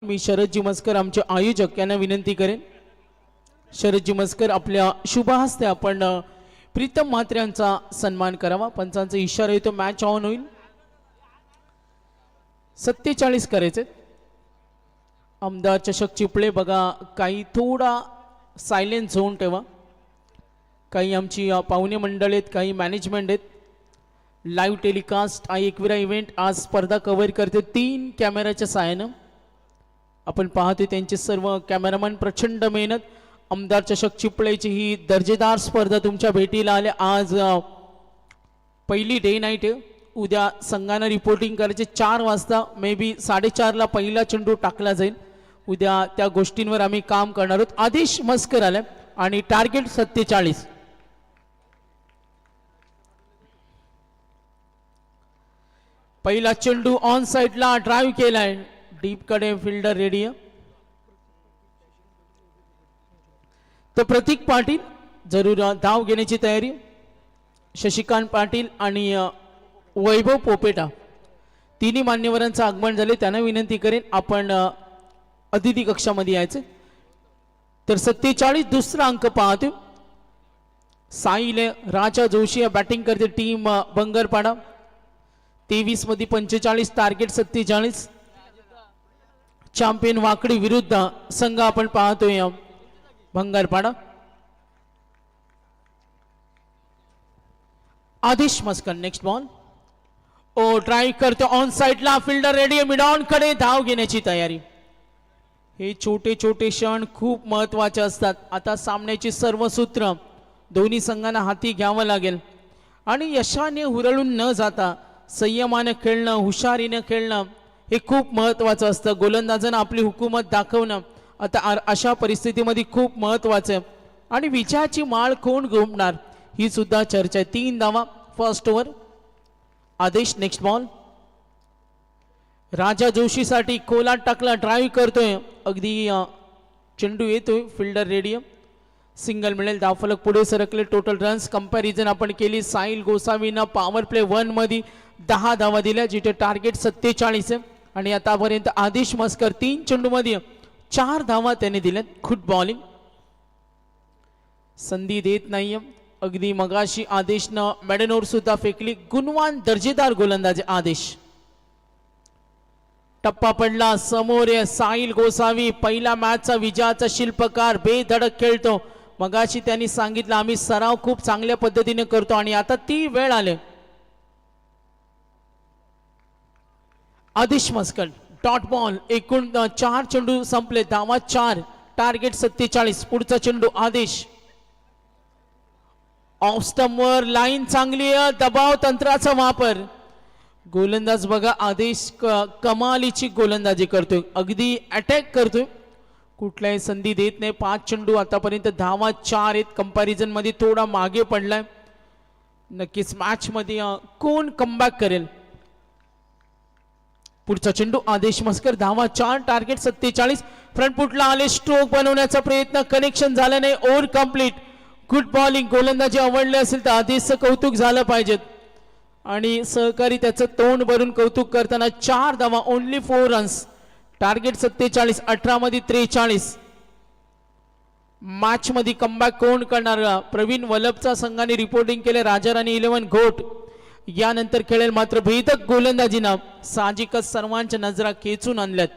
मी शरदजी मस्कर आमचे आयोजक यांना विनंती करेन. शरदजी मस्कर आपल्या शुभ हस्ते आपण प्रीतम म्हात्रे यांचा सन्मान करावा. पंचांचा इशारा येतो, मॅच ऑन होईल. 47 करायचे. आमदार चषक चिपळे बघा, काही थोडा सायलेन्स झोन ठेवा. काही आमची पाहुणे मंडळ आहेत, काही मॅनेजमेंट आहेत. लाईव्ह टेलिकास्ट एकविरा इव्हेंट आज स्पर्धा कव्हर करते 3 कॅमेऱ्याच्या सहाय्यानं. आपण पाहतोय त्यांचे सर्व कॅमेरामॅन प्रचंड मेहनत. आमदार चषक चिपळेची ही दर्जेदार स्पर्धा तुमच्या भेटीला आल्या. आज पहिली डे नाईट आहे. उद्या संघानं रिपोर्टिंग करायचे 4 वाजता. मे बी 4:30ला पहिला चेंडू टाकला जाईल. उद्या त्या गोष्टींवर आम्ही काम करणार आहोत. आदेश मस्कर आलाय आणि टार्गेट 47. पहिला चेंडू ऑन साइडला ड्राईव्ह केलाय. डीप कडे फिल्डर रेडी आहे. तर प्रतीक पाटील जरूर धाव घेण्याची तयारी. शशिकांत पाटील आणि वैभव पोपेटा तिन्ही मान्यवरांचं आगमन झाले. त्यांना विनंती करेन आपण अतिथी कक्षामध्ये यायचे. तर 47 दुसरा अंक पाहतो. साईल राजा जोशी बॅटिंग करते टीम बंगरपाडा. 23 मध्ये 45 टार्गेट 47. चॅम्पियन वाकडी विरुद्ध संघ आपण पाहतोय भंगारपाडा. आदेश मस्कर नेक्स्ट बॉल. ओ ड्राईव्ह करतो ऑन साइडला. Fielder ready. मिड ऑन कडे धाव घेण्याची तयारी. हे छोटे छोटे क्षण खूप महत्वाचे असतात. आता सामन्याची सर्व सूत्र दोन्ही संघांना हाती घ्यावं लागेल आणि यशाने हुरळून न जाता संयमानं खेळणं, हुशारीनं खेळणं हे खूप महत्वाचं असतं. गोलंदाजांना आपली हुकूमत दाखवणं आता अशा परिस्थितीमध्ये खूप महत्वाचं आहे. आणि विजयाची माळ कोण घुमणार ही सुद्धा चर्चा आहे. 3 धावा फर्स्ट ओव्हर. आदेश नेक्स्ट बॉल. राजा जोशीसाठी कोलाट टाकला. ड्राईव्ह करतोय. अगदी चेंडू येतोय. Fielder ready. सिंगल मिळेल. धावफलक पुढे सरकले. टोटल रन्स कंपॅरिझन आपण केली. साहिल गोसावीनं पॉवर प्ले 1 मध्ये 10 धावा दिल्या, जिथे टार्गेट 47 आहे. आणि आतापर्यंत आदेश मस्कर 3 चेंडूमध्ये 4 धावा त्याने दिल्यात. Good bowling. संधी देत नाहीये. अगदी मगाशी आदेशनं मॅडनोर सुद्धा फेकली. गुणवान दर्जेदार गोलंदाज आदेश. टप्पा पडला. समोर साहिल गोसावी, पहिला मॅचचा विजयाचा शिल्पकार, बेधडक खेळतो. मगाशी त्यांनी सांगितलं आम्ही सराव खूप चांगल्या पद्धतीने करतो आणि आता ती वेळ आले. आदेश मस्कर डॉट बॉल. एकूण 4 चेंडू संपले. धावा 4, टार्गेट 47. पुढचा चेंडू आदेश. ऑफ स्टंपवर लाईन चांगली आहे. दबाव तंत्राचा वापर. गोलंदाज बघा आदेश कमालीची गोलंदाजी करतोय. अगदी अटॅक करतोय. कुठल्याही संधी देत नाही. 5 चेंडू आतापर्यंत धावा 4 आहेत. कंपॅरिझन मध्ये थोडा मागे पडलाय. नक्कीच मॅच मध्ये कोण कमबॅक करेल. पुढचा चेंडू आदेश मस्कर. धावा 4, टार्गेट 47. फ्रंट फुटला आले. स्ट्रोक बनवण्याचा प्रयत्न, कनेक्शन झालं नाही. Over complete. Good bowling. गोलंदाजी आवडले असेल तर आदेशचं कौतुक झालं पाहिजे आणि सहकारी त्याचं तोंड भरून कौतुक करताना. 4 धावा, ओनली 4 रन्स, टार्गेट 47. 18 मध्ये 43. मॅच मध्ये कमबॅक कोण करणार. प्रवीण वल्लभचा संघाने रिपोर्टिंग केले. राजाराणी 11 घोट यानंतर खेळेल. मात्र भेदक गोलंदाजीनं साहजिकच सर्वांच्या नजरा खेचून आणल्यात.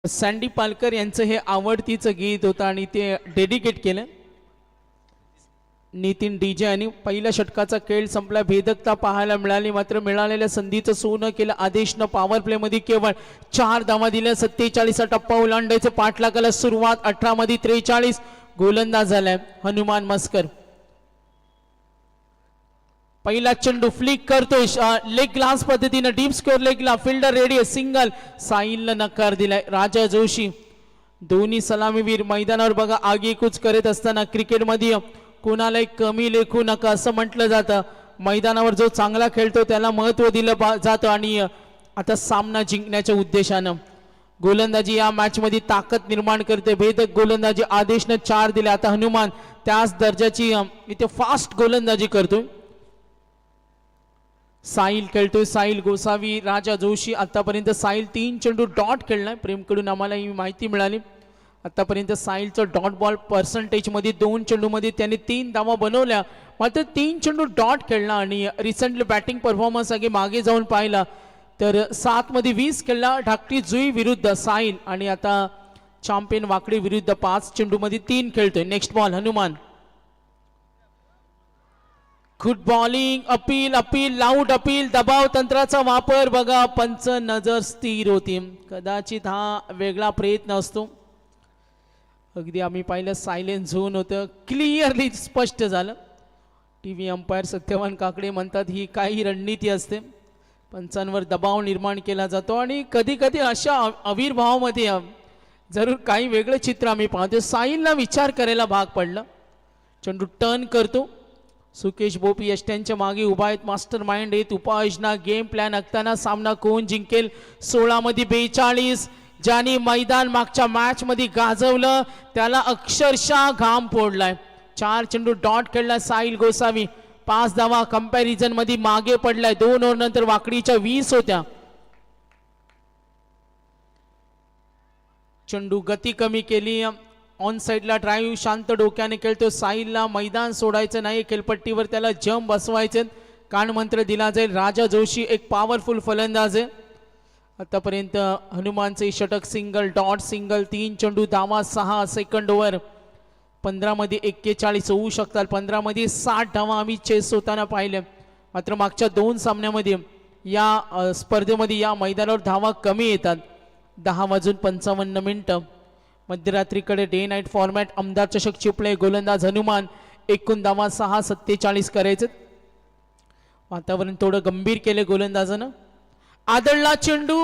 सँडी पालकर यांचं हे आवडतीचं गीत होतं आणि ते डेडिकेट केलं. नितीन डीजे आणि पहिल्या षटकाचा खेळ संपला. भेदकता पाहायला मिळाली. मात्र मिळालेल्या संधीचं सोनं केलं आदेशनं. पॉवर प्ले मध्ये केवळ 4 धावा दिल्या. 47 टप्पा ओलांडायचं पाठलागाला सुरुवात. 18 मध्ये 43. गोलंदाज झालाय हनुमान मस्कर. पहिला चेंडू फ्लिक करतोय लेग ग्लास पद्धतीने डीप स्कोअर लेगला फिल्डर रेडी आहे सिंगल साहिलनं नकार दिलाय राजा जोशी दोन्ही सलामीवीर मैदानावर बघा आगीकूच करत असताना क्रिकेटमध्ये कोणालाही कमी लेखू नका असं म्हटलं जातं मैदानावर जो चांगला खेळतो त्याला महत्त्व दिलं जातं आणि आता सामना जिंकण्याच्या उद्देशानं गोलंदाजी या मॅच मध्ये ताकद निर्माण करते भेदक गोलंदाजी आदेशने 4 दिले आता हनुमान त्याच दर्जाची इथे फास्ट गोलंदाजी करतोय साहिल खेळतोय साहिल गोसावी राजा जोशी आतापर्यंत साहिल 3 चेंडू डॉट खेळलाय प्रेमकडून आम्हाला ही माहिती मिळाली आतापर्यंत साहिलचं डॉट बॉल पर्सेंटेज मध्ये 2 चेंडू मध्ये त्याने 3 धावा बनवल्या मात्र 3 चेंडू डॉट खेळला आणि रिसेंटली बॅटिंग परफॉर्मन्स मागे जाऊन पाहिला तर 7 मध्ये 20 खेळला धाकटी जुई विरुद्ध साहिल आणि आता चॅम्पियन वाकडी विरुद्ध 5 चेंडू मध्ये 3 खेळतोय next ball Hanuman good bowling appeal appeal loud appeal दबाव तंत्राचा वापर बघा पंच नजर स्थिर होती कदाचित हा वेगळा प्रयत्न असतो अगदी आम्ही पाहिलं सायलेंट झोन होतं क्लिअरली स्पष्ट झालं टीव्ही अंपायर सत्यवान काकडे म्हणतात ही काही रणनीती असते पंचांवर दबाव निर्माण केला जातो आणि कधी कधी अशा आविर्भावामध्ये जरूर काही वेगळं चित्र आम्ही पाहतो साहिलला विचार करायला भाग पडला चेंडू टर्न करतो सुकेश बोपी यष्ट्यांच्या मागे उभा आहेत मास्टर माइंड आहेत उपाययोजना गेम प्लॅन आखताना सामना कोण जिंकेल 16 मध्ये 42 ज्याने मैदान मागच्या मॅच मध्ये गाजवलं त्याला अक्षरशः घाम फोडलाय 4 चेंडू डॉट खेळला साहिल गोसावी 5 धावा कंपॅरिझन मध्ये मागे पडलाय 2 ओव्हर नंतर वाकडीच्या 20 होत्या चेंडू गती कमी केली ऑन साइडला ड्राईव्ह शांत डोक्याने खेळतो साहिलला मैदान सोडायचं नाही खेळपट्टीवर त्याला जंप बसवायचे कानमंत्र दिला जाईल राजा जोशी एक पॉवरफुल फलंदाज आहे आतापर्यंत हनुमानचे षटक सिंगल डॉट सिंगल 3 चेंडू धावा 6 सेकंड ओव्हर 15 मध्ये 41 होऊ शकतात 15 मध्ये 60 धावा आम्ही चेस होताना पाहिले मात्र मागच्या 2 सामन्यामध्ये या स्पर्धेमध्ये या मैदानावर धावा कमी येतात 10:55 मध्यरात्रीकडे डे नाईट फॉर्मॅट आमदार चषक चिपळे गोलंदाज हनुमान एकूण धावा 6:47 करायचे वातावरण थोडं गंभीर केले गोलंदाजानं आदळला चेंडू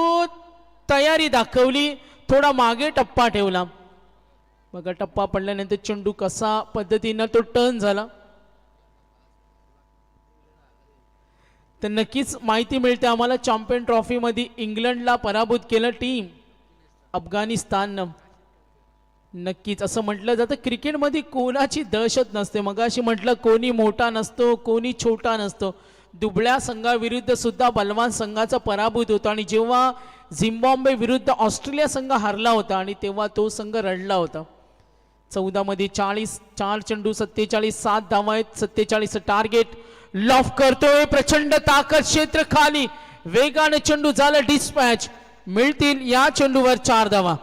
तयारी दाखवली थोडा मागे टप्पा ठेवला बघा टप्पा पडल्यानंतर चेंडू कसा पद्धतीनं तो टर्न झाला तर नक्कीच माहिती मिळते आम्हाला चॅम्पियन ट्रॉफी मध्ये इंग्लंडला पराभूत केलं टीम अफगाणिस्ताननं नक्कीच असं म्हटलं जातं क्रिकेटमध्ये कोणाची दहशत नसते मग अशी म्हटलं कोणी मोठा नसतो कोणी छोटा नसतो दुबळ्या संघाविरुद्ध सुद्धा बलवान संघाचा पराभूत होता आणि जेव्हा झिम्बाब्वे विरुद्ध ऑस्ट्रेलिया संघ हारला होता आणि तेव्हा तो संघ रडला होता 14 मध्ये 40 4 चेंडू 47 7 धावा आहेत 47 टार्गेट लॉफ करतोय प्रचंड ताकद क्षेत्र खाली वेगाने चेंडू झाला डिस्पॅच मिळतील या चेंडूवर 4 धावा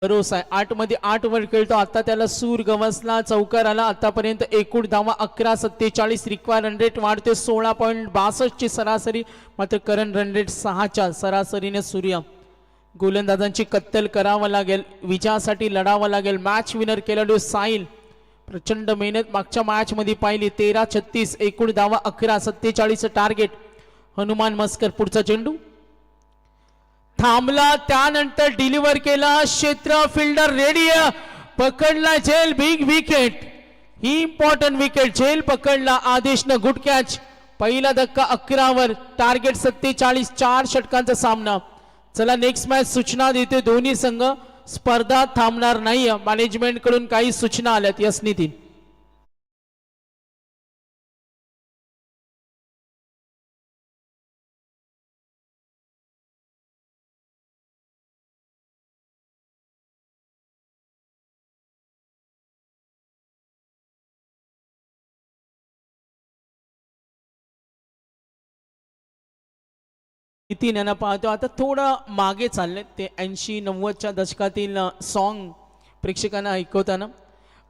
भरोसा आहे 8 मध्ये 8 वर खेळतो आता त्याला सूर गवसला चौकार आला आतापर्यंत एकूण धावा 11:47 रिक्वायर रन रेट वाढते 16.62 ची सरासरी मात्र करंट रन रेट 6च्या सरासरीने सूर्य गोलंदाजांची कत्तल करावं लागेल विजयासाठी लढावं लागेल मॅच विनर खेळाडू साहिल प्रचंड मेहनत मागच्या मॅच मध्ये पाहिली 13:36 एकूण धावा 11:47 टार्गेट हनुमान मस्कर पुढचा चेंडू थांबला त्यानंतर डिलिव्हर केला क्षेत्र फिल्डर रेडी पकडला झेल बिग विकेट ही इम्पॉर्टंट विकेट झेल पकडला आदेशनं गुड कॅच पहिला धक्का 11 वर टार्गेट 47 4 षटकांचा सामना चला नेक्स्ट मॅच सूचना देते दोन्ही संघ स्पर्धा थांबणार नाही मॅनेजमेंट कडून काही सूचना आल्यात यस नितीन नितीन यांना पाहतो आता थोडं मागे चालले ते 80-90च्या दशकातील सॉन्ग प्रेक्षकांना ऐकवताना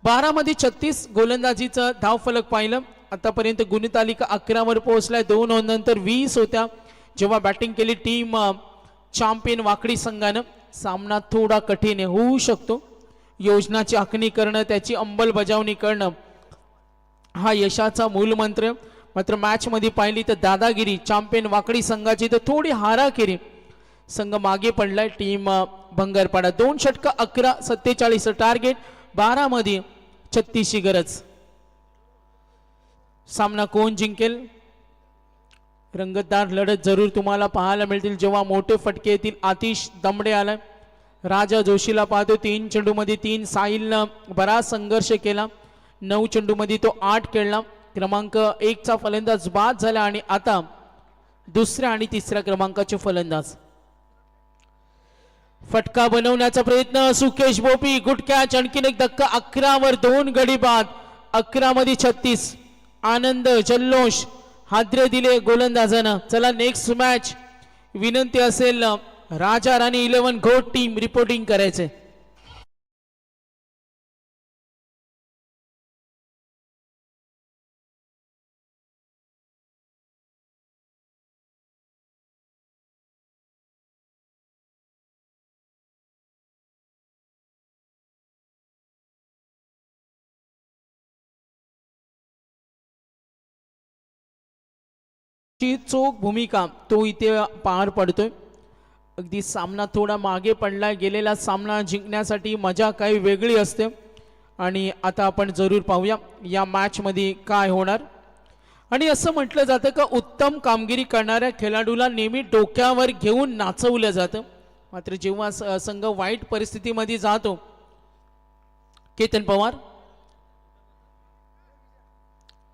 12 मध्ये 36 गोलंदाजीचं धावफलक पाहिलं आतापर्यंत गुणतालिका 11 वर पोहोचलाय. 2 नंतर 20 होत्या जेव्हा बॅटिंग केली टीम चॅम्पियन वाकडी संघानं. सामना थोडा कठीण होऊ शकतो. योजनाची आखणी करणं, त्याची अंमलबजावणी करणं हा यशाचा मूलमंत्र. मात्र मॅच मध्ये पाहिली तर दादागिरी चॅम्पियन वाकडी संघाची, तर थोडी हाराकिरी. संघ मागे पडलाय. टीम भंगारपाडा 2 षटक 11-47 टार्गेट, 12 मध्ये 36 ची गरज. सामना कोण जिंकेल? रंगतदार लढत जरूर तुम्हाला पाहायला मिळतील जेव्हा मोठे फटके येतील. आतिश दमडे आलाय. राजा जोशीला पाहतो. 3 चेंडू मध्ये 3. साहिलनं बराच संघर्ष केला. 9 चेंडू मध्ये तो 8 खेळला. क्रमांक 1 चा फलंदाज बाद झाला आणि आता दुसऱ्या आणि तिसऱ्या क्रमांकाचे फलंदाज. फटका बनवण्याचा प्रयत्न सुकेश बोपी. Good catch. आणखीन एक धक्का. 11 वर 2 गडी बाद. 11 मध्ये 36. आनंद जल्लोष हादरे दिले गोलंदाजानं. चला नेक्स्ट मॅच. विनंती असेल राजा राणी 11 घोट टीम रिपोर्टिंग करायचे. ची चोख भूमिका तो इथे पार पडतोय. अगदी सामना थोडा मागे पडलाय. गेलेला सामना जिंकण्यासाठी मजा काही वेगळी असते आणि आता आपण जरूर पाहूया या मॅच मध्ये काय होणार. आणि असं म्हटलं जातं का उत्तम कामगिरी करणाऱ्या खेळाडूला नेहमी डोक्यावर घेऊन नाचवलं जातं. मात्र जेव्हा संघ वाईट परिस्थितीमध्ये जातो, केतन पवार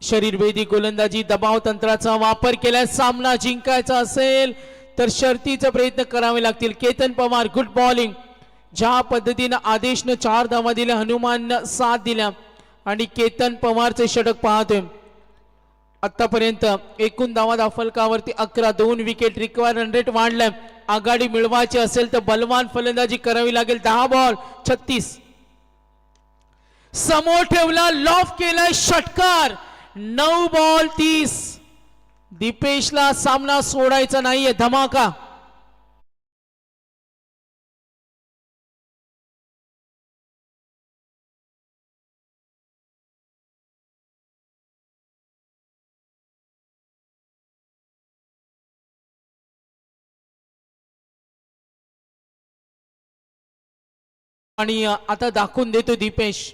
शरीरभेदी गोलंदाजी दबाव तंत्राचा वापर केला. सामना जिंकायचा असेल तर शर्तीचे प्रयत्न करावे लागतील. Ketan Pawar good bowling. ज्या पद्धतीने आदेशनं 4 धावा दिल्या, हनुमाननं 7 दिल्या आणि केतन पवारचे षटक पाहतोय. आतापर्यंत एकूण धावा फलकावरती 11. 2 विकेट. रिक्वायर रन रेट वाढलाय. आघाडी मिळवायची असेल तर बलवान फलंदाजी करावी लागेल. 10 बॉल 36. समोर ठेवला. लॉफ केलाय. षटकार. 9 बॉल 30. दीपेशला सामना सोडायचा नाहीये. धमाका. आणि आता दाखवून देतो दीपेश,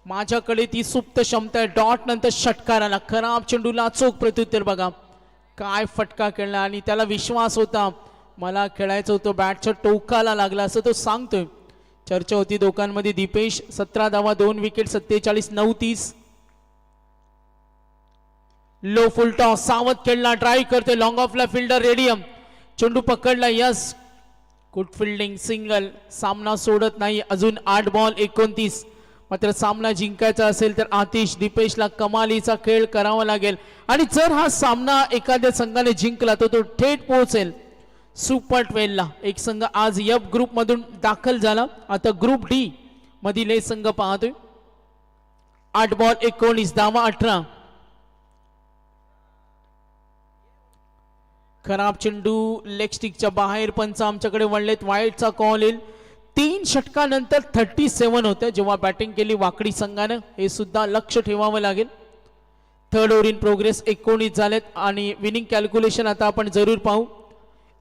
माझ्याकडे ती सुप्त क्षमता आहे. डॉट नंतर षटकाराला खराब चेंडूला चोख प्रत्युत्तर. बघा काय फटका खेळला आणि त्याला विश्वास होता. मला खेळायचं होतं. बॅटच्या टोकाला लागला असं तो सांगतोय. चर्चा होती दोघांमध्ये. दीपेश 17 धावा 2 विकेट 47. 9-30. लो फुल टॉस. सावध खेळला. ड्राईव्ह करते. लॉंग ऑफला फिल्डर रेडियम. चेंडू पकडला. Yes good fielding. सिंगल. सामना सोडत नाही. अजून 8 बॉल 29. मात्र सामना जिंकायचा असेल तर आतिश दीपेशला कमालीचा खेळ करावा लागेल. आणि जर हा सामना एखाद्या संघाने जिंकला तर तो थेट पोहोचेल सुपर 12 ला. एक संघ आज एफ ग्रुप मधून दाखल झाला. आता ग्रुप डी मधील एक संघ पाहतोय. 8 बॉल 19 धावा 18. खराब चेंडू लेग स्टिकच्या बाहेर. पंच आमच्याकडे वळलेत. वाईटचा कॉल येईल. 3 षटकानंतर 37 होत्या जेव्हा बॅटिंग केली वाकडी संघानं. हे सुद्धा लक्ष ठेवावं लागेल. 3rd ओव्हर इन प्रोग्रेस 19 झालेत आणि विनिंग कॅल्क्युलेशन आता आपण जरूर पाहू.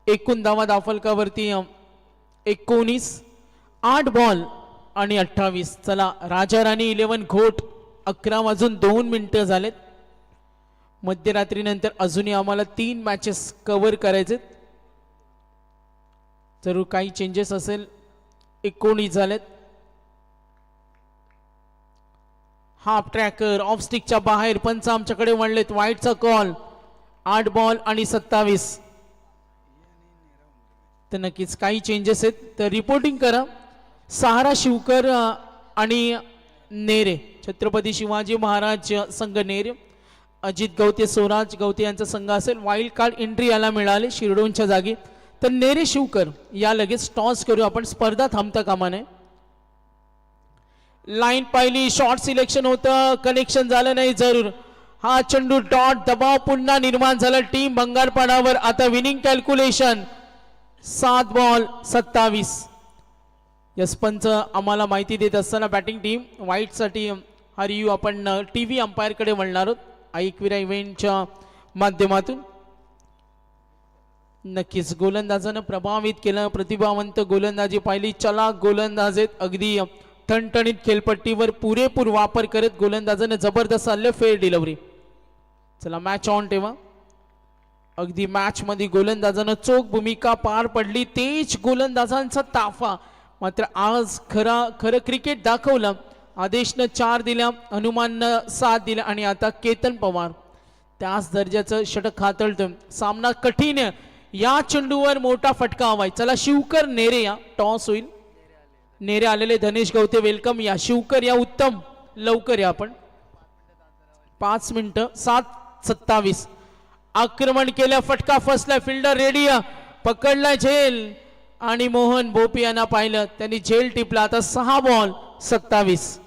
एकूण धावा दाफलकावरती 19. 8 बॉल आणि 28. चला राजा राणी 11 घोट 11 वाजून 2 मिनिटं झालेत. मध्यरात्रीनंतर अजूनही आम्हाला 3 मॅचेस कव्हर करायचे. जरूर काही चेंजेस असेल. 19 झालेत. हाफ ट्रॅकर ऑफ स्टिकच्या बाहेर. पंच आमच्याकडे वळलेत. वाईटचा कॉल. 8 बॉल आणि 27. तर नक्कीच काही चेंजेस आहेत तर रिपोर्टिंग करा. सहारा शिवकर आणि नेरे छत्रपती शिवाजी महाराज संघ नेरे. अजित गवते स्वराज गवते यांचा संघ असेल. वाईल्ड कार्ड एंट्री याला मिळाले शिरडोनच्या जागी. तर नेरे शिवकर या लगेच टॉस करू आपण. स्पर्धा थांबता कामा नये. लाईन पाहिली. शॉर्ट सिलेक्शन होतं. कनेक्शन झालं नाही. जरूर हा चेंडू डॉट दबाव पुन्हा निर्माण झाला टीम भंगारपणावर. आता विनिंग कॅल्क्युलेशन 7 बॉल 27. यशपंच आम्हाला माहिती देत असताना बॅटिंग टीम वाईट साठी हा रिव्ह्यू आपण टीव्ही अंपायर कडे वळणार आहोत ऐकविरा इव्हेंटच्या माध्यमातून. नक्कीच गोलंदाजानं प्रभावित केलं. प्रतिभावंत गोलंदाजी पाहिली. चला गोलंदाज आहेत अगदी ठणठणीत खेळपट्टीवर पुरेपूर वापर करत गोलंदाजानं जबरदस्त आले फेअर डिलिव्हरी. चला मॅच ऑन ठेवा. अगदी मॅच मध्ये गोलंदाजानं चोख भूमिका पार पडली. तेज गोलंदाजांचा ताफा. मात्र आज खरं क्रिकेट दाखवलं. आदेशनं 4 दिल्या, हनुमाननं 7 दिल्या आणि आता केतन पवार त्याच दर्जाचं षटक हाताळतं. सामना कठीण. या चेंडूवर मोठा फटका हवाय. चला शिवकर नेरे या टॉस होईल. नेरे आलेले धनेश गवते वेलकम. या शिवकर या उत्तम लवकर या आपण. 5 मिनिटं 7:27. आक्रमण केलं फटका फसला. फिल्डर रेडी पकडला झेल आणि मोहन भोपी यांना पाहिलं त्यांनी झेल टिपला. आता 6 बॉल 27.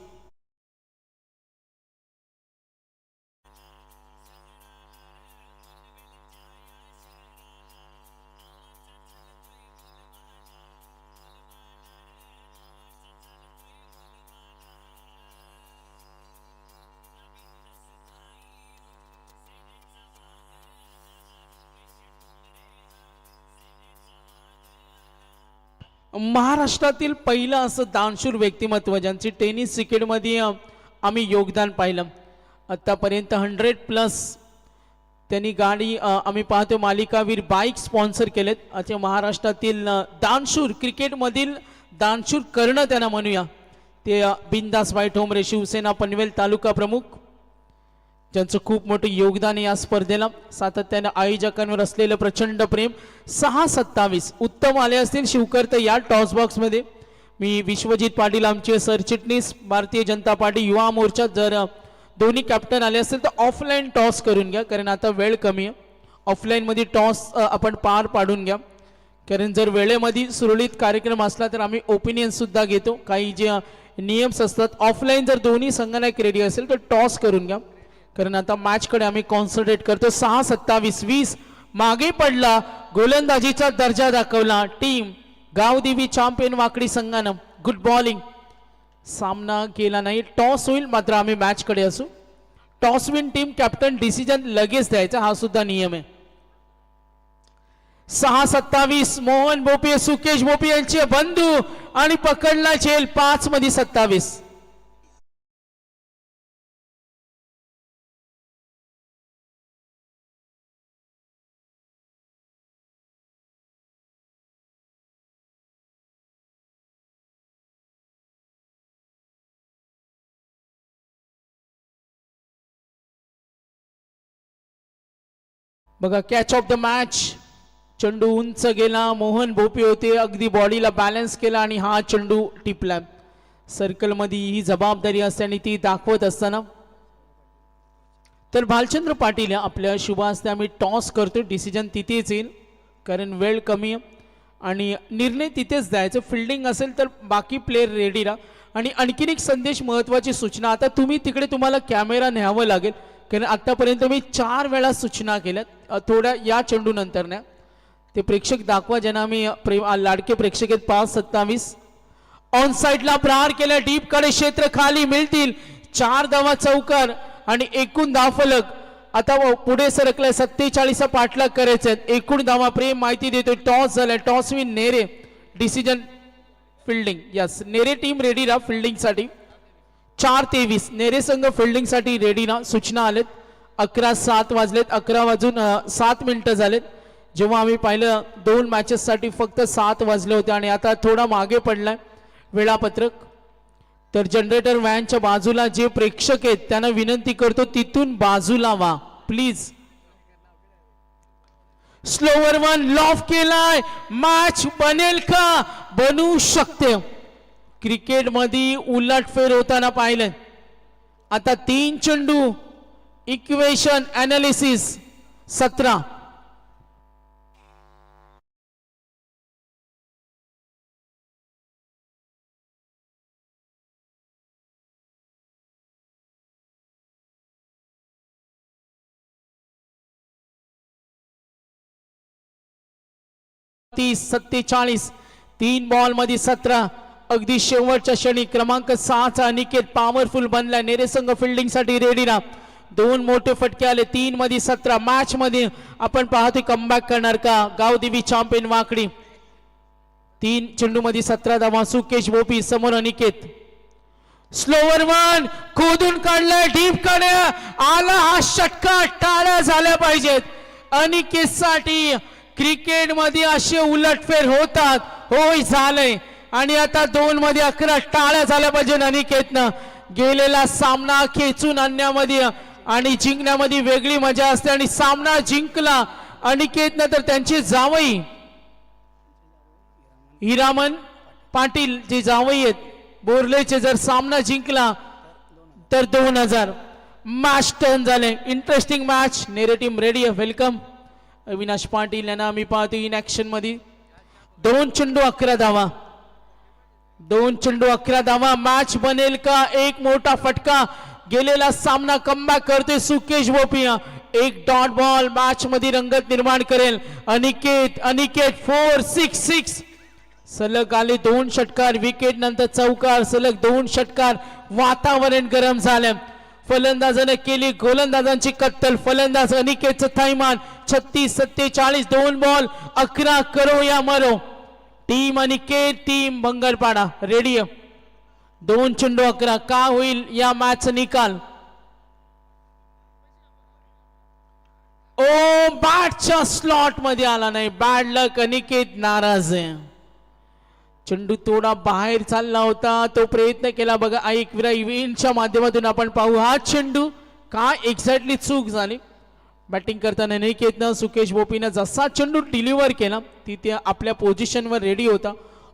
महाराष्ट्रातील पहिलं असं दानशूर व्यक्तिमत्व ज्यांची टेनिस क्रिकेटमध्ये आम्ही योगदान पाहिलं. आतापर्यंत 100+ त्यांनी गाडी आम्ही पाहतो मालिकावीर बाईक स्पॉन्सर केलेत. आता महाराष्ट्रातील दानशूर क्रिकेटमधील दानशूर कर्ण त्यांना म्हणूया ते बिंदास भाई ठोंबरे शिवसेना पनवेल तालुका प्रमुख ज्यांचं खूप मोठं योगदान आहे या स्पर्धेला. सातत्याने आयोजकांवर असलेलं प्रचंड प्रेम. 6:27. उत्तम आले असतील शिवकर तर या टॉस बॉक्स मध्ये. मी विश्वजित पाटील आमचे सरचिटणीस भारतीय जनता पार्टी युवा मोर्चा जर दोन्ही कॅप्टन आले असतील तर ऑफलाईन टॉस करून घ्या कारण आता वेळ कमी आहे. ऑफलाईन मध्ये टॉस आपण पार पाडून घ्या कारण जर वेळेमध्ये सुरळीत कार्यक्रम असला तर आम्ही ओपिनियन सुद्धा घेतो. काही जे नियम्स असतात ऑफलाईन जर दोन्ही संगणक रेडी असेल तर टॉस करून घ्या कारण आता मॅच कडे आम्ही कॉन्सन्ट्रेट करतो. 6:27. 20 मागे पडला. गोलंदाजीचा दर्जा दाखवला टीम गावदेवी चॅम्पियन वाकडी संघानं. Good bowling. सामना केला नाही. टॉस होईल मात्र आम्ही मॅच कडे असू. Toss win team captain decision लगेच द्यायचा हा सुद्धा नियम आहे. 6:27. मोहन भोपे सुकेश भोपे यांचे बंधू आणि पकडला झेल. 5:27. बघा कॅच ऑफ द मॅच. चेंडू उंच गेला. मोहन भोपे होते अगदी बॉडीला बॅलन्स केला आणि हा चेंडू टिपला. सर्कल मध्ये ही जबाबदारी असते आणि ती दाखवत असताना तर भालचंद्र पाटील आपल्या शुभ हस्ते आम्ही टॉस करतो. डिसिजन तिथेच येईल कारण वेळ कमी आहे आणि निर्णय तिथेच द्यायचं. फिल्डिंग असेल तर बाकी प्लेयर रेडी राहा. आणि आणखीन एक संदेश महत्वाची सूचना. आता तुम्ही तिकडे तुम्हाला कॅमेरा न्यावं लागेल कारण आतापर्यंत मी 4 वेळा सूचना केल्यात. थोड्या या चेंडू नंतर न्या ते प्रेक्षक दाखवा ज्यांना मी लाडके प्रेक्षक आहेत. 5:27. ऑन साइडला प्रहार केला. डीप कडे क्षेत्र खाली मिळतील. 4 धावा चौकार आणि एकूण धावफलक आता पुढे सरकलाय. 47 पाठलाग करायचे. एकूण धावा प्रेम माहिती देतोय. टॉस झालाय. Toss win Nere. Decision fielding. Yes Nere team ready राहा फिल्डिंग साठी. 4:23. नेरे संघ फिल्डिंग साठी रेडी ना. सूचना आलेत. 11:07 वाजलेत. 11:07 झालेत. जेव्हा आम्ही पाहिलं 2 मॅचेस साठी फक्त 7 वाजले होते आणि आता थोडा मागे पडलाय वेळापत्रक. तर जनरेटर व्हॅनच्या बाजूला जे प्रेक्षक आहेत त्यांना विनंती करतो तिथून बाजूला व्हा प्लीज. स्लोवर वन लॉफ केलाय. मॅच बनेल का? बनू शकते. क्रिकेट मध्ये उलटफेर होताना पाहिलं. आता 3 चेंडू. Equation analysis 17. 37-47. 3 बॉल मध्ये 17. अगदी शेवटच्या क्षणी क्रमांक 6चा अनिकेत पॉवरफुल बनला. नेरे संघ फिल्डिंग साठी रेडी ना. 2 मोठे फटके आले. 3 मध्ये 17. मॅच मध्ये आपण पाहतोय कमबॅक करणार का गावदेवी चॅम्पियन वाकडी. 3 चेंडू मध्ये 17 धावा. सुकेश बोपी समोर अनिकेत. स्लोवर वन खोदून काढलाय. डीप कडे आला हा षटकार. टाळ्या झाल्या पाहिजेत अनिकेत साठी. क्रिकेट मध्ये असे उलटफेर होतात. होय झालंय. आणि आता 2 मध्ये 11 टाळ्या झाल्या पाहिजे. अनिकेतनं गेलेला सामना खेचून आणण्यामध्ये आणि जिंकण्यामध्ये वेगळी मजा असते. आणि सामना जिंकला अनिकेतनं तर त्यांचे जावई हिरामन पाटील जे जावई आहेत बोरलेचे जर सामना जिंकला तर 2000 मॅच टर्न झाले. Interesting match. Nere team ready आहे. वेलकम. अविनाश पाटील यांना आम्ही पाहतो इन ऍक्शन मध्ये. 2 चेंडू 11 धावा. 2 चेंडू 11 धावा. मॅच बनेल का. एक मोठा फटका. गेलेला सामना कमबॅक करते सुकेश बोपिया. एक डॉट बॉल मॅच मध्ये रंगत निर्माण करेल. अनिकेत 4-6-6. सलग आले 2 षटकार. विकेट नंतर चौकार. सलग 2 षटकार. वातावरण गरम झालं. फलंदाजाने केली गोलंदाजांची कत्तल. फलंदाज अनिकेतचं थैमान. 36-47. 2 बॉल 11 करो या मरो. Team Aniket team Bangarpada ready. 2 चेंडू 11. का होईल या मॅच निकाल. ओ बॅटच्या स्लॉट मध्ये आला नाही. बॅड लक. अनिकेत नाराज आहे. चेंडू थोडा बाहेर चालला होता. तो प्रयत्न केला बघा. ऐक विरा इव्हेंटच्या माध्यमातून आपण पाहू हा चेंडू का एक्झॅक्टली चूक झाली. बॅटिंग करताना अनिकेतनं सुकेश बोपीनं जसा चेंडू डिलिव्हर केला तिथे आपल्या पोझिशनवर रेडी होता.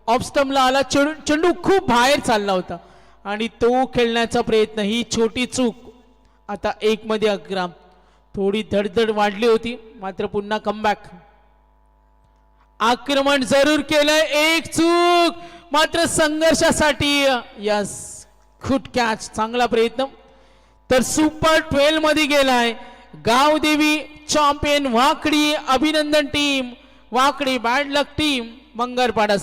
ऑफ स्टंपला आला. चेंडू खूप बाहेर चालला होता आणि तो खेळण्याचा प्रयत्न. ही छोटी चूक. आता 1 मध्ये 11. थोडी धडधड वाढली होती मात्र पुन्हा कमबॅक. आक्रमण जरूर केलंय. एक चूक मात्र संघर्षासाठी. Yes good catch. चांगला प्रयत्न. तर सुपर 12 मध्ये गेलाय गावदेवी चॅम्पियन वाकडी. अभिनंदन टीम वाकडी. बॅड लक टीम बंगरपाडा.